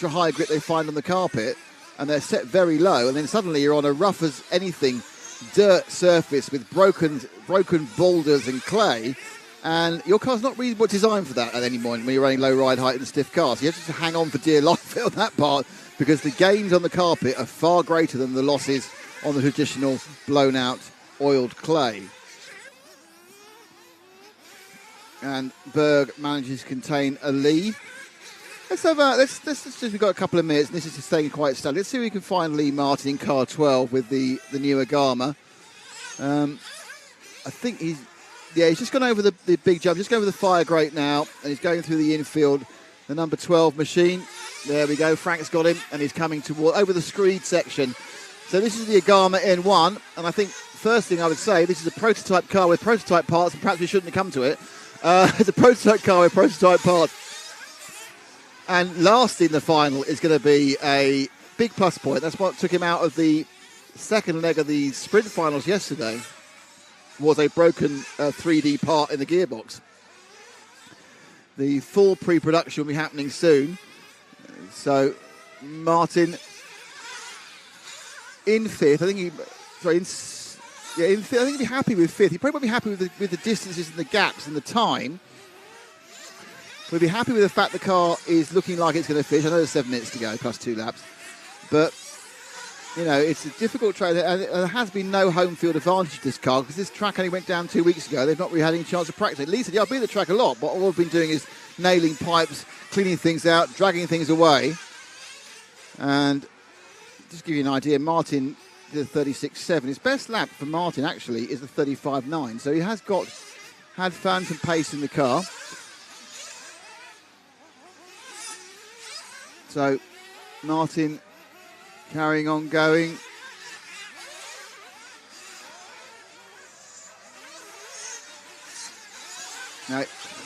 high grip they find on the carpet, and they're set very low, and then suddenly you're on a rough as anything dirt surface with broken boulders and clay, and your car's not really designed for that at any point when you're running low ride height and stiff cars. So you have to hang on for dear life on that part, because the gains on the carpet are far greater than the losses on the traditional blown out oiled clay. And Berg manages to contain a lead. Let's just, we've got a couple of minutes, and this is just staying quite steady. Let's see if we can find Lee Martin in car 12 with the new Agama. I think he's just gone over the big jump, just going over the fire grate now, and he's going through the infield, the number 12 machine. There we go, Frank's got him, and he's coming toward over the screed section. So this is the Agama N1, and I think first thing I would say, this is a prototype car with prototype parts, and perhaps we shouldn't have come to it. It's a prototype car with prototype parts. And last in the final is going to be a big plus point. That's what took him out of the second leg of the sprint finals yesterday, was a broken 3D part in the gearbox. The full pre-production will be happening soon. So Martin in 5th. I think in fifth. I think he'd be happy with 5th. He probably won't be happy with the distances and the gaps and the time. We'll be happy with the fact the car is looking like it's going to finish. I know there's 7 minutes to go, plus 2 laps. But, you know, it's a difficult track. And there has been no home field advantage to this car, because this track only went down 2 weeks ago. They've not really had any chance to practice. At least, I've been at the track a lot, but all I've been doing is nailing pipes, cleaning things out, dragging things away. And just to give you an idea, Martin did a 36.7. His best lap for Martin, actually, is the 35.9. So he has had found some pace in the car. So Martin carrying on going. Now,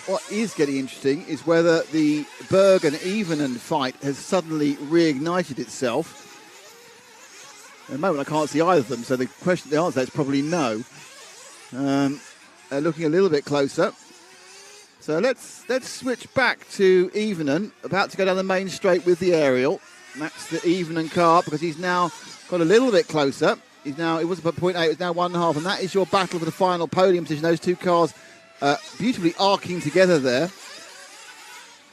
what is getting interesting is whether the Berg and Evenen fight has suddenly reignited itself. At the moment, I can't see either of them, so the answer is probably no. Looking a little bit closer. So let's switch back to Evenen, about to go down the main straight with the aerial. And that's the Evenen car, because he's now got a little bit closer. It was about 0.8, it's now 1.5, and that is your battle for the final podium position. Those two cars beautifully arcing together there.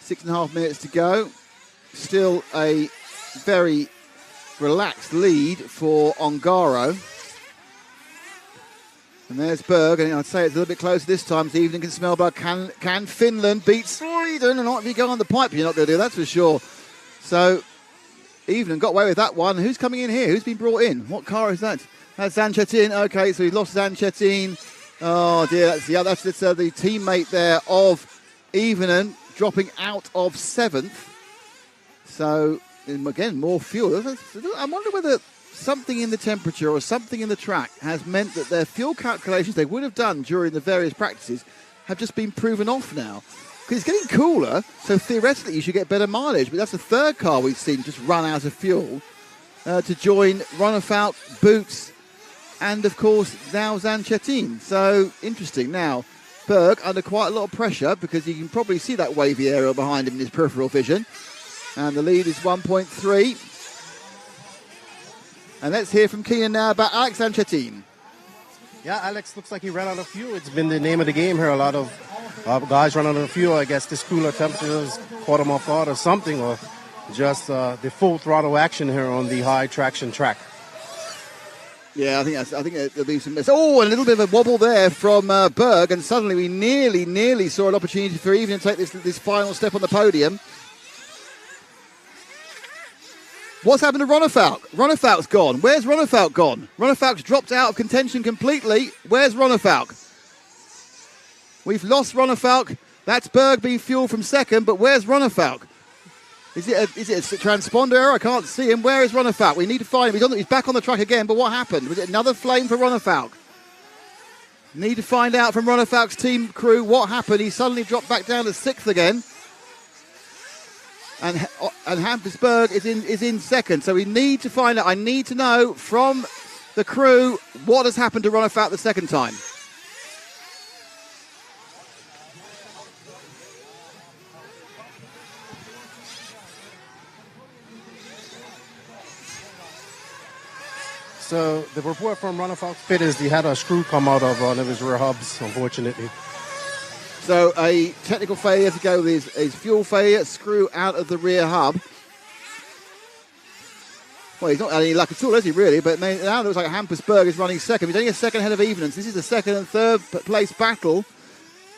6.5 minutes to go. Still a very relaxed lead for Ongaro. And there's Berg, and I'd say it's a little bit closer this time. So Evening can smell blood. Can Finland beat Sweden? And not if you go on the pipe, you're not going to do that for sure. So Evening got away with that one. Who's coming in here? Who's been brought in? What car is that? That's Zanchetin. Okay, so he's lost Zanchetin. Oh dear, that's the teammate there of Evening, dropping out of 7th. So again, more fuel. I wonder whether something in the temperature or something in the track has meant that their fuel calculations they would have done during the various practices have just been proven off now. Because it's getting cooler, so theoretically you should get better mileage. But that's the third car we've seen just run out of fuel to join Ronnefout, Boots, and of course now Zanchetin. So interesting. Now Berg under quite a lot of pressure, because you can probably see that wavy aerial behind him in his peripheral vision. And the lead is 1.3. And let's hear from Keenan now about Alex Zanchetin. Yeah, Alex looks like he ran out of fuel. It's been the name of the game here. A lot of guys run out of fuel. I guess this cooler temperatures caught him off guard or something, or just the full throttle action here on the high traction track. Yeah, I think there'll be some. Oh, a little bit of a wobble there from Berg, and suddenly we nearly saw an opportunity for Evening to take this final step on the podium. What's happened to Ronnefalk? Ronnefalk's gone. Where's Ronnefalk gone? Ronnefalk's dropped out of contention completely. Where's Ronnefalk? We've lost Ronnefalk. That's Berg being fueled from second, but where's Ronnefalk? Is it a transponder error? I can't see him. Where is Ronnefalk? We need to find him. He's back on the track again, but what happened? Was it another flame for Ronnefalk? Need to find out from Ronnefalk's team crew what happened. He suddenly dropped back down to 6th again. And Hampusberg is in second. So we need to find out. I need to know from the crew what has happened to Ronnefalk the second time. So the report from Ronnefalk's pit is he had a screw come out of one of his rear hubs, unfortunately. So a technical failure to go with his fuel failure, screw out of the rear hub. Well, he's not had any luck at all, is he, really? But now it looks like Hampusberg is running second. He's only a second ahead of Evenens. This is the second and third place battle.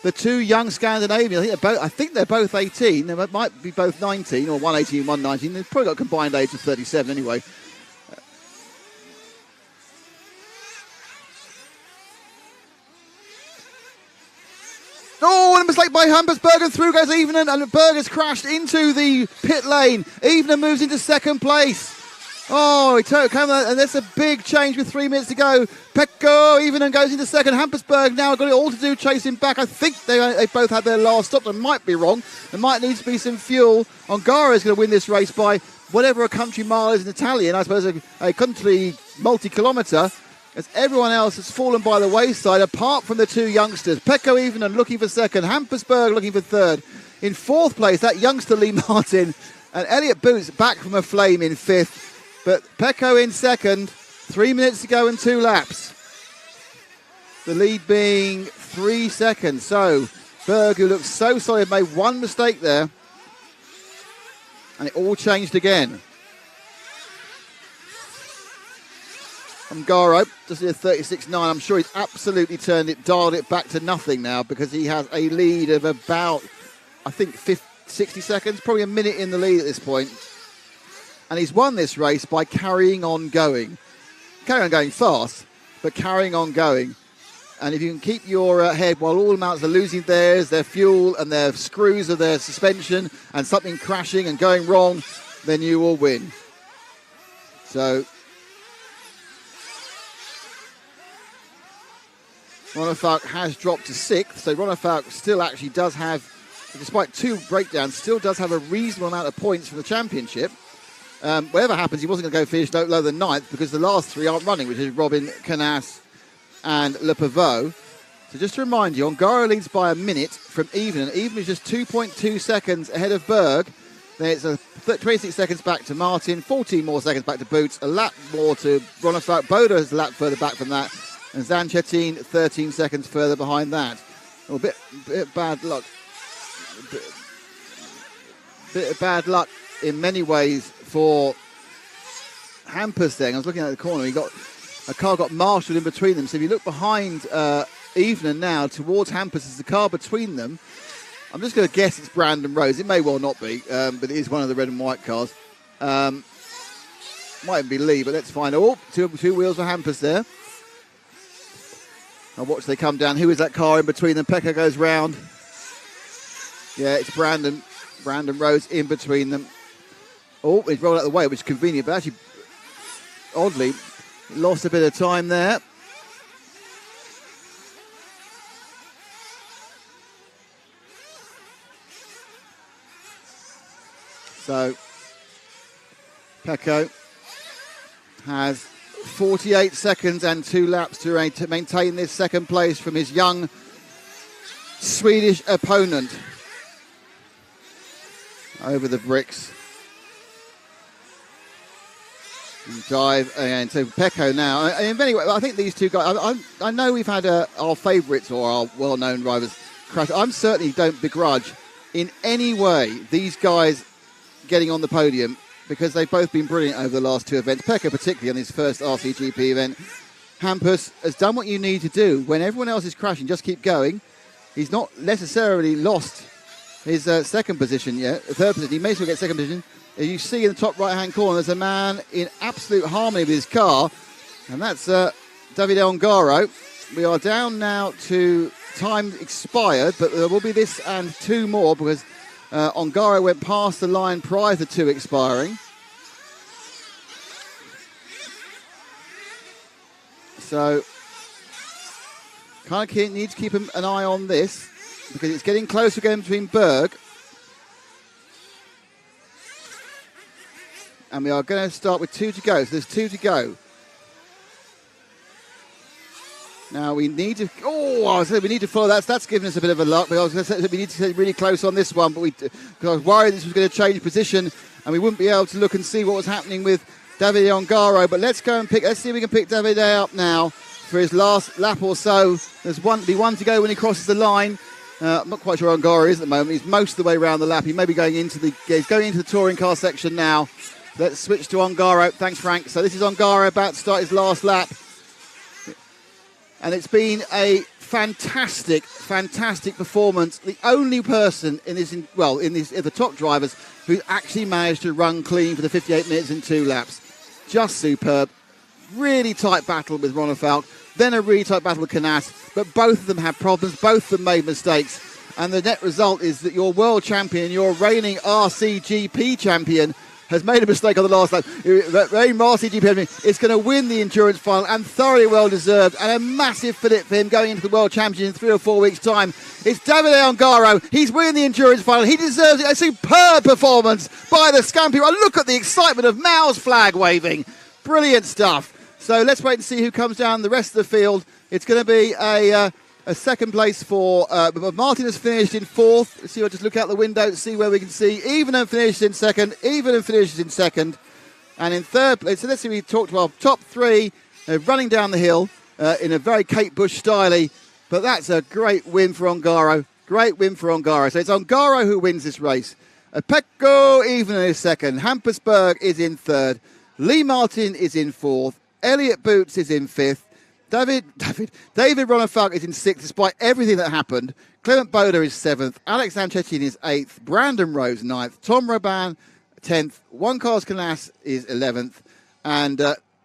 The two young Scandinavians, I think they're both 18. They might be both 19, or one 18, one 19. They've probably got a combined age of 37 anyway. Oh, and a mistake by Hampusberg, and through goes Evenen, and Berg has crashed into the pit lane. Evenen moves into second place. Oh, he came out, and that's a big change with 3 minutes to go. Pekko Evenen goes into second. Hampusberg now got it all to do chasing back. I think they both had their last stop. I might be wrong. There might need to be some fuel. Ongara is going to win this race by whatever a country mile is in Italian. I suppose a country multi-kilometre. As everyone else has fallen by the wayside, apart from the two youngsters. Pekko Evenen looking for second, Hampusberg looking for third. In fourth place, that youngster Lee Martin, and Elliot Boots back from a flame in fifth. But Pekko in second, 3 minutes to go and 2 laps. The lead being 3 seconds. So Berg, who looks so solid, made one mistake there. And it all changed again. Ongaro, just a 36.9. I'm sure he's absolutely dialed it back to nothing now, because he has a lead of about, I think, 60 seconds, probably a minute in the lead at this point. And he's won this race by carrying on going. Carrying on going fast, but carrying on going. And if you can keep your head while all the mounts are losing their fuel and their screws of their suspension, and something crashing and going wrong, then you will win. So Ronnefalk has dropped to 6th, so Ronnefalk still actually does have, despite 2 breakdowns, still does have a reasonable amount of points from the championship. Whatever happens, he wasn't going to go finish lower than 9th, because the last 3 aren't running, which is Robin, Canals and Le Pavot. So just to remind you, Ongaro leads by a minute from Evenen. Evenen is just 2.2 seconds ahead of Berg. Then it's 26 seconds back to Martin, 14 more seconds back to Boots, a lap more to Ronnefalk. Boda is a lap further back from that. And Zanchetin 13 seconds further behind that. A bit of bad luck. Bit of bad luck in many ways for Hampus then. I was looking at the corner. A car got marshalled in between them. So if you look behind Evenen now towards Hampus, there's a car between them. I'm just going to guess it's Brandon Rose. It may well not be, but it is one of the red and white cars. Might even be Lee, but let's find out. Oh, two wheels for Hampus there. I'll watch they come down. Who is that car in between them? Pekka goes round. Yeah, it's Brandon Rose in between them. Oh, he's rolled out the way, which is convenient, but actually, oddly, lost a bit of time there. So, Pekko has 48 seconds and 2 laps to maintain this second place from his young Swedish opponent over the bricks. And dive again. So Pekko now. In many ways, I think these two guys, I know we've had our favourites or our well-known drivers crash. I certainly don't begrudge in any way these guys getting on the podium, because they've both been brilliant over the last 2 events. Pekka particularly on his first Rcgp event. Hampus has done what you need to do. When everyone else is crashing, just keep going. He's not necessarily lost his second position yet, third position. He may still get second position. You see in the top right-hand corner, there's a man in absolute harmony with his car, and that's Davide Ongaro. We are down now to time expired, but there will be this and 2 more because Ongaro went past the line prior to 2 expiring. So, kind of need to keep an eye on this because it's getting closer again between Berg. And we are going to start with 2 to go. So there's 2 to go. Now we need to. I said we need to follow that. That's given us a bit of a luck. But I was going to say that we need to stay really close on this one. But because I was worried this was going to change position and we wouldn't be able to look and see what was happening with Davide Ongaro. But let's go and pick. Let's see if we can pick Davide up now for his last lap or so. There's one to go when he crosses the line. I'm not quite sure where Ongaro is at the moment. He's most of the way around the lap. He may be going into the. He's going into the touring car section now. Let's switch to Ongaro. Thanks, Frank. So this is Ongaro about to start his last lap. And it's been a fantastic, fantastic performance. The only person in the top drivers who actually managed to run clean for the 58 minutes and 2 laps. Just superb. Really tight battle with Rudolph. Then a really tight battle with Canals. But both of them had problems. Both of them made mistakes. And the net result is that your world champion, your reigning Rcgp champion, has made a mistake on the last lap. Rcgp is going to win the endurance final and thoroughly well deserved, and a massive fillip for him going into the World Championship in 3 or 4 weeks' time. It's Davide Ongaro. He's winning the endurance final. He deserves it. A superb performance by the Scampi. Look at the excitement of Mao's flag waving. Brilliant stuff. So let's wait and see who comes down the rest of the field. It's going to be a second place for Martin has finished in 4th. Let's see, I'll just look out the window to see where we can see. Evenen finished in 2nd. Evenen finishes in 2nd. And in 3rd place, so let's see, we talked about top 3 running down the hill in a very Kate Bush style. But that's a great win for Ongaro. Great win for Ongaro. So it's Ongaro who wins this race. Pecco Evenen is 2nd. Hampersberg is in 3rd. Lee Martin is in 4th. Elliot Boots is in 5th. David Ronafalk is in 6th despite everything that happened. Clement Boulder is 7th. Alex Anchetin is 8th. Brandon Rose 9th. Tom Roban 10th. Juan Carlos Canals is 11th. And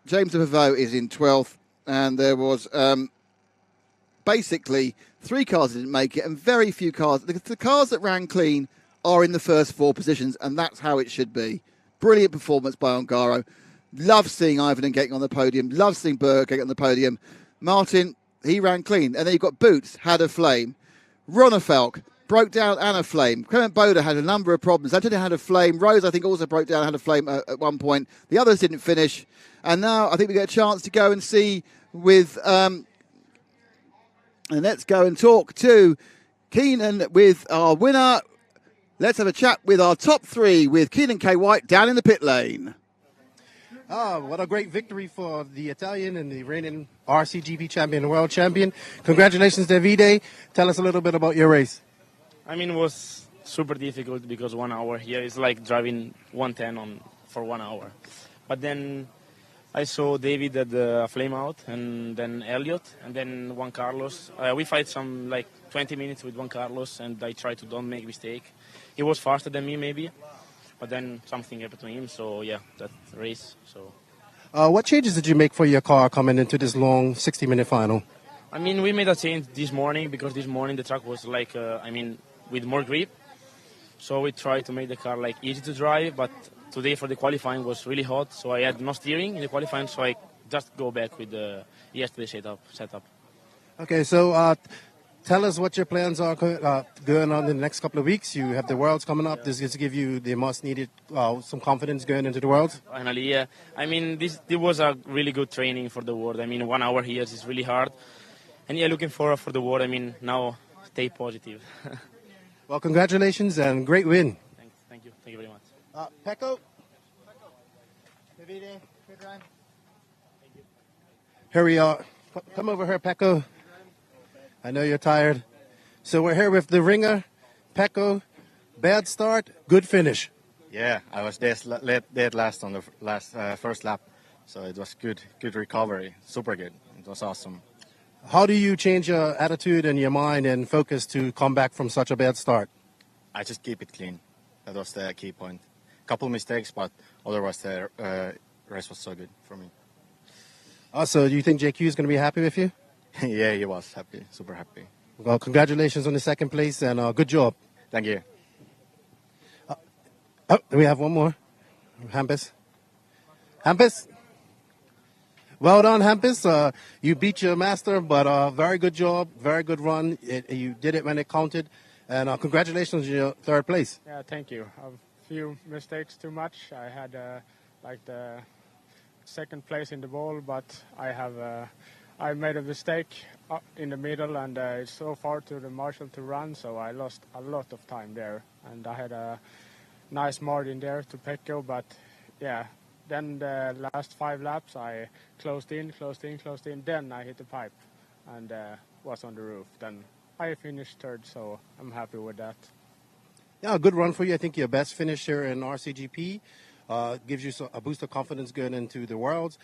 James Pavot is in 12th. And there was basically 3 cars that didn't make it and very few cars. The cars that ran clean are in the first 4 positions, and that's how it should be. Brilliant performance by Ongaro. Love seeing Ivan getting on the podium. Love seeing Berg getting on the podium. Martin, he ran clean. And then you've got Boots, had a flame. Ronafalk broke down and a flame. Clement Boulder had a number of problems. Anthony had a flame. Rose, I think, also broke down and had a flame at one point. The others didn't finish. And now I think we get a chance to go and see with... and let's go and talk to Keenan with our winner. Let's have a chat with our top 3 with Keenan K. White down in the pit lane. What a great victory for the Italian and the reigning Rcgp champion and world champion. Congratulations, Davide. Tell us a little bit about your race. I mean, it was super difficult because 1 hour here is like driving 110 for 1 hour. But then I saw David at the flame out, and then Elliot, and then Juan Carlos. We fight some like 20 minutes with Juan Carlos, and I tried to don't make mistake. He was faster than me maybe. But then something happened to him, so yeah, that race. So, what changes did you make for your car coming into this long 60-minute final? I mean, we made a change this morning because this morning the track was like, with more grip. So we tried to make the car like easy to drive, but today for the qualifying was really hot, so I had no steering in the qualifying, so I just go back with the yesterday's setup. Okay, so tell us what your plans are going on in the next couple of weeks. You have the Worlds coming up. This is to give you the most needed some confidence going into the Worlds. Finally, yeah. I mean, this was a really good training for the World. I mean, 1 hour here is really hard. And yeah, looking forward for the World. I mean, now stay positive. Well, congratulations and great win. Thank you. Thank you very much. Pecco. Here we are. Come over here, Pecco. I know you're tired. So we're here with the ringer, Pecco. Bad start, good finish. Yeah, I was dead last on the first lap, so it was good recovery, super good. It was awesome. How do you change your attitude and your mind and focus to come back from such a bad start? I just keep it clean. That was the key point. couple mistakes, but otherwise the race was so good for me. Also, do you think JQ is going to be happy with you? Yeah, he was happy, super happy. Well, congratulations on the second place and good job. Thank you. We have one more. Hampus. Hampus? Well done, Hampus. You beat your master, but very good job, very good run. You did it when it counted. And congratulations on your third place. Yeah, thank you. A few mistakes too much. I had like the second place in the ball, but I made a mistake in the middle, and it's so far to the marshal to run, so I lost a lot of time there. And I had a nice margin there to Pecco, but yeah, then the last 5 laps I closed in, then I hit the pipe and was on the roof. Then I finished third, so I'm happy with that. Yeah, a good run for you. I think your best finisher in RCGP. Gives you a boost of confidence going into the Worlds.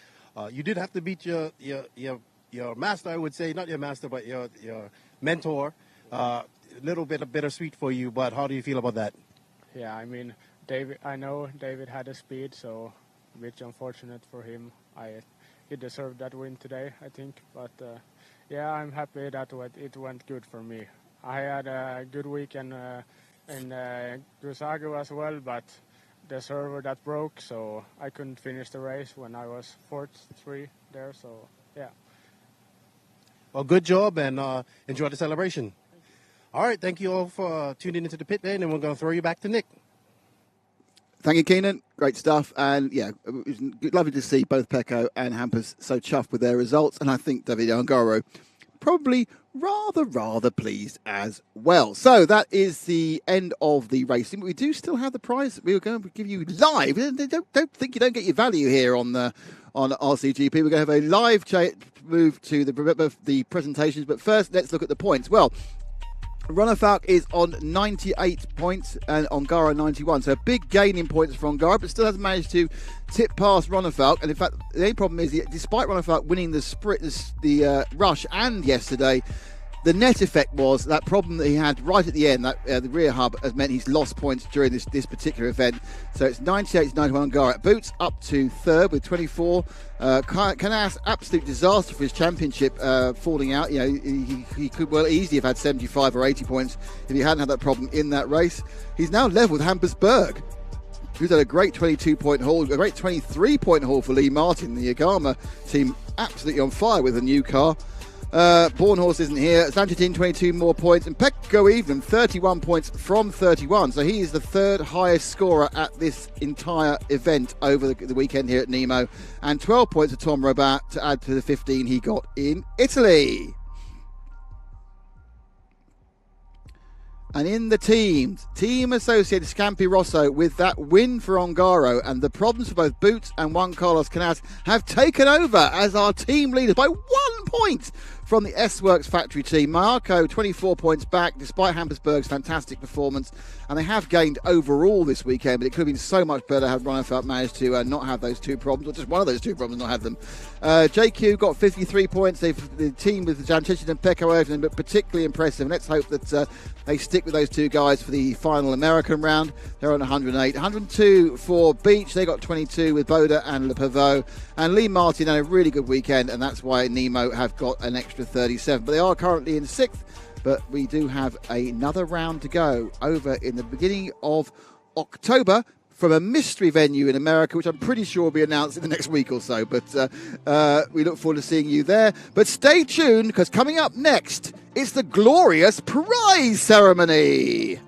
You did have to beat your master, I would say, not your master, but your mentor. A little bit of bittersweet for you, but how do you feel about that? Yeah, I mean, David. I know David had a speed, so a bit unfortunate for him. He deserved that win today, I think. But yeah, I'm happy that it went good for me. I had a good weekend in Rcgp as well, but the server that broke, so I couldn't finish the race when I was 4th there. So yeah. Well, good job, and enjoy the celebration. All right, thank you all for tuning into the pit lane, and we're going to throw you back to Nick. Thank you, Keenan. Great stuff. And yeah, it was lovely to see both Pecco and Hampus so chuffed with their results. And I think David Ongaro probably rather pleased as well. So that is the end of the racing. But we do still have the prize that we were going to give you live. Don't think you don't get your value here on RCGP. We're going to have a live move to the presentations. But first, let's look at the points. Well, Rudolph is on 98 points and Ongaro 91. So a big gain in points for Ongaro, but still hasn't managed to tip past Rudolph. And in fact, the only problem is, despite Rudolph winning the sprint, the rush, and yesterday, the net effect was that problem that he had right at the end, that the rear hub, has meant he's lost points during this particular event. So it's 98 to 91 Ongaro. Boots up to third with 24. Canals, absolute disaster for his championship, falling out. You know, he could well easily have had 75 or 80 points if he hadn't had that problem in that race. He's now level with Hampus, who's had a great 22-point haul, a great 23-point haul for Lee Martin. The Yagama team absolutely on fire with a new car. Born Horse isn't here. Sanchitin 22 more points, and Pecco even 31 points from 31. So he is the third highest scorer at this entire event over the weekend here at Nemo, and 12 points for Tom Robat to add to the 15 he got in Italy. And in the team associated Scampi Rosso with that win for Ongaro, and the problems for both Boots and Juan Carlos Canals have taken over as our team leaders by 1 point from the S-Works factory team. Marco 24 points back despite Hampusberg's fantastic performance, and they have gained overall this weekend, but it could have been so much better had Ronnefeld managed to not have those 2 problems, or just one of those 2 problems, not have them. JQ got 53 points. The team with Jančić and Pecco have been particularly impressive, and let's hope that they stick with those 2 guys for the final American round. They're on 108. 102 for Beach. They got 22 with Boda and Le Pavot. And Lee Martin had a really good weekend, and that's why Nemo have got an extra 37. But they are currently in 6th, but we do have another round to go over in the beginning of October from a mystery venue in America, which I'm pretty sure will be announced in the next week or so. But we look forward to seeing you there. But stay tuned, because coming up next, it's the glorious prize ceremony.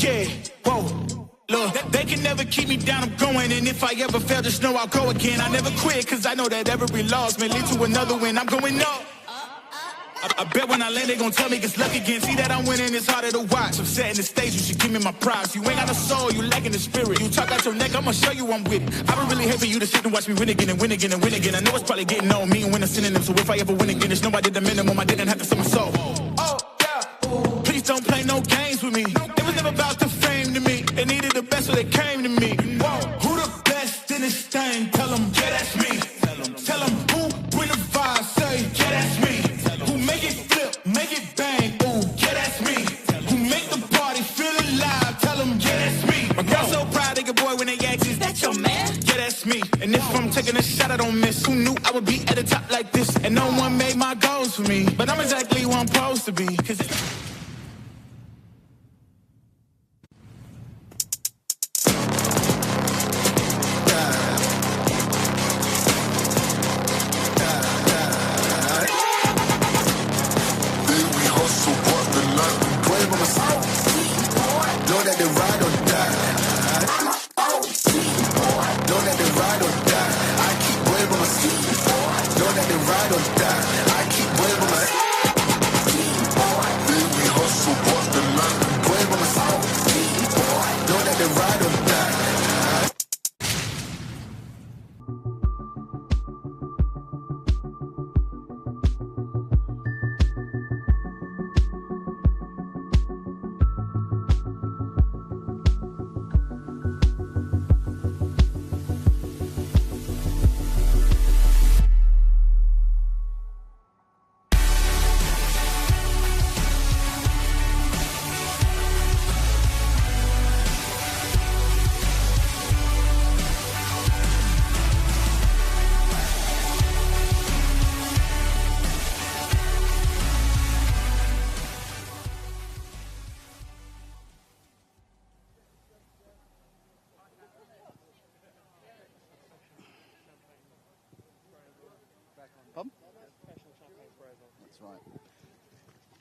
Yeah, whoa. Look, they can never keep me down, I'm going. And if I ever fail, just know I'll go again. I never quit, cause I know that every loss may lead to another win. I'm going up. I bet when I land, they gon' tell me it's luck again. See that I'm winning, it's harder to watch. I'm setting the stage, you should give me my props. You ain't got no soul, you lacking the spirit. You talk out your neck, I'ma show you I'm with it. I would really hate for you to sit and watch me win again and win again and win again. I know it's probably getting on me and when I'm synonym. So if I ever win again, it's no I did the minimum. I didn't have to sell my soul. Oh, yeah. Please don't play no games with me. It was never about the fame to me. They needed the best, so they came to me. Whoa, who the best in this thing? Tell them, yeah, that's me. Tell them who bring the vibe, say, yeah, that's me. Make it flip, make it bang, ooh, yeah, that's me. Who make the party feel alive, tell them, yeah, that's me. My girl's so proud of your boy when they ask, is that your man? Yeah, that's me. And if I'm taking a shot, I don't miss. Who knew I would be at the top like this? And no one made my goals for me. But I'm exactly where I'm supposed to be. Cause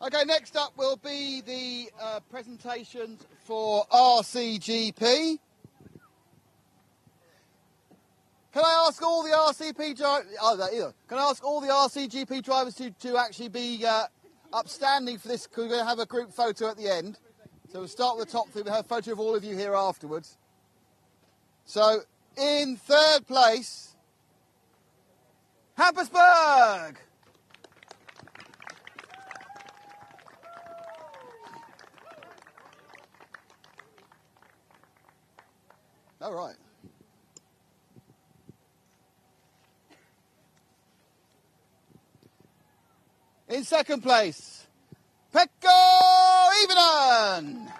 Okay, next up will be the presentations for Rcgp. Can I ask all the RCP drivers? Can I ask all the Rcgp drivers to actually be upstanding for this? Because we're going to have a group photo at the end. So we'll start with the top three. We'll have a photo of all of you here afterwards. So in third place, Hampersburg. All right. In second place, Pekko Ivanen.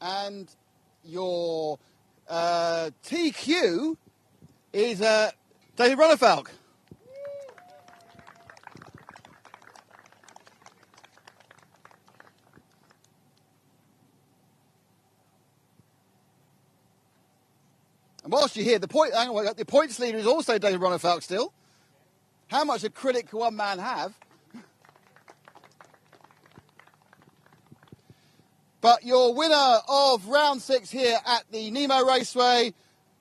And your TQ is David Rudolph. And whilst you're here, the points leader is also David Rudolph still. How much a critic can one man have? But your winner of round 6 here at the Nemo Raceway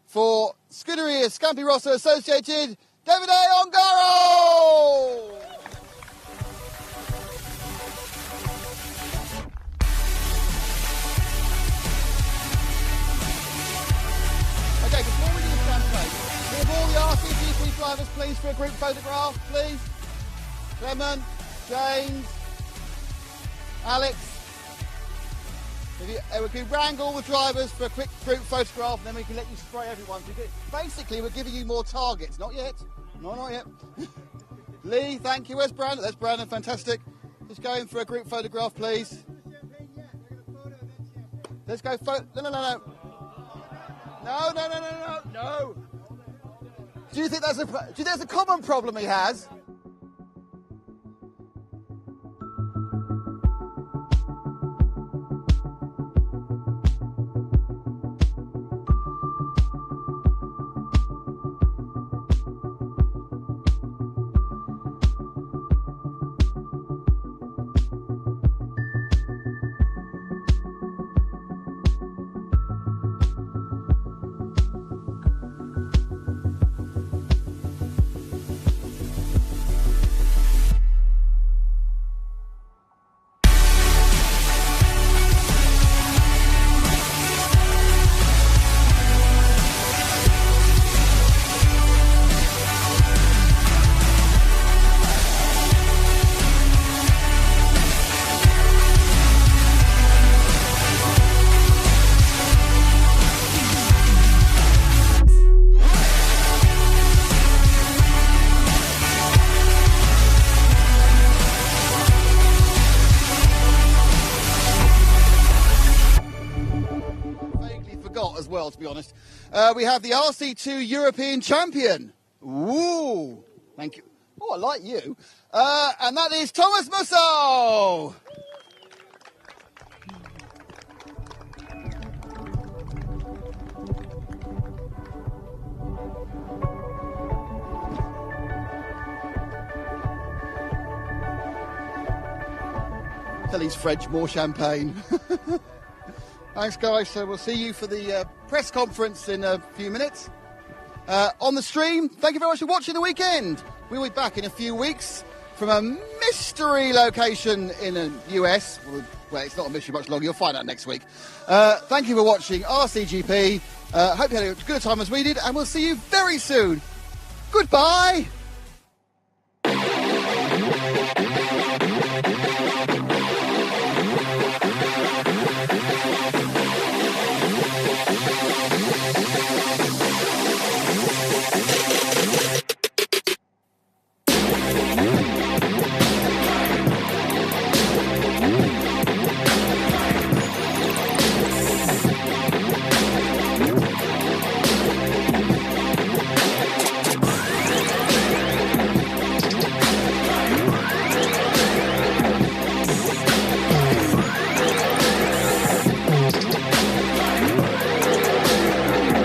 for Scuderia Scampi Rosso Associated, Davide Ongaro! Okay, before we do the campaign, give all the Rcgp drivers please for a group photograph, please. Clement, James, Alex. We can wrangle the drivers for a quick group photograph, and then we can let you spray everyone. Basically, we're giving you more targets. Not yet. No, not yet. Lee, thank you. Where's Brandon? There's Brandon. Fantastic. Just go in for a group photograph, please. Let's go. No. No. Do you think that's a common problem he has? well, to be honest. We have the RC2 European champion. Ooh, thank you. Oh, I like you. And that is Thomas Musso. Tell he's French, more champagne. Thanks, guys. So we'll see you for the press conference in a few minutes. On the stream, thank you very much for watching the weekend. We'll be back in a few weeks from a mystery location in the US. Well, it's not a mystery much longer. You'll find out next week. Thank you for watching RCGP. Hope you had as good a time as we did, and we'll see you very soon. Goodbye.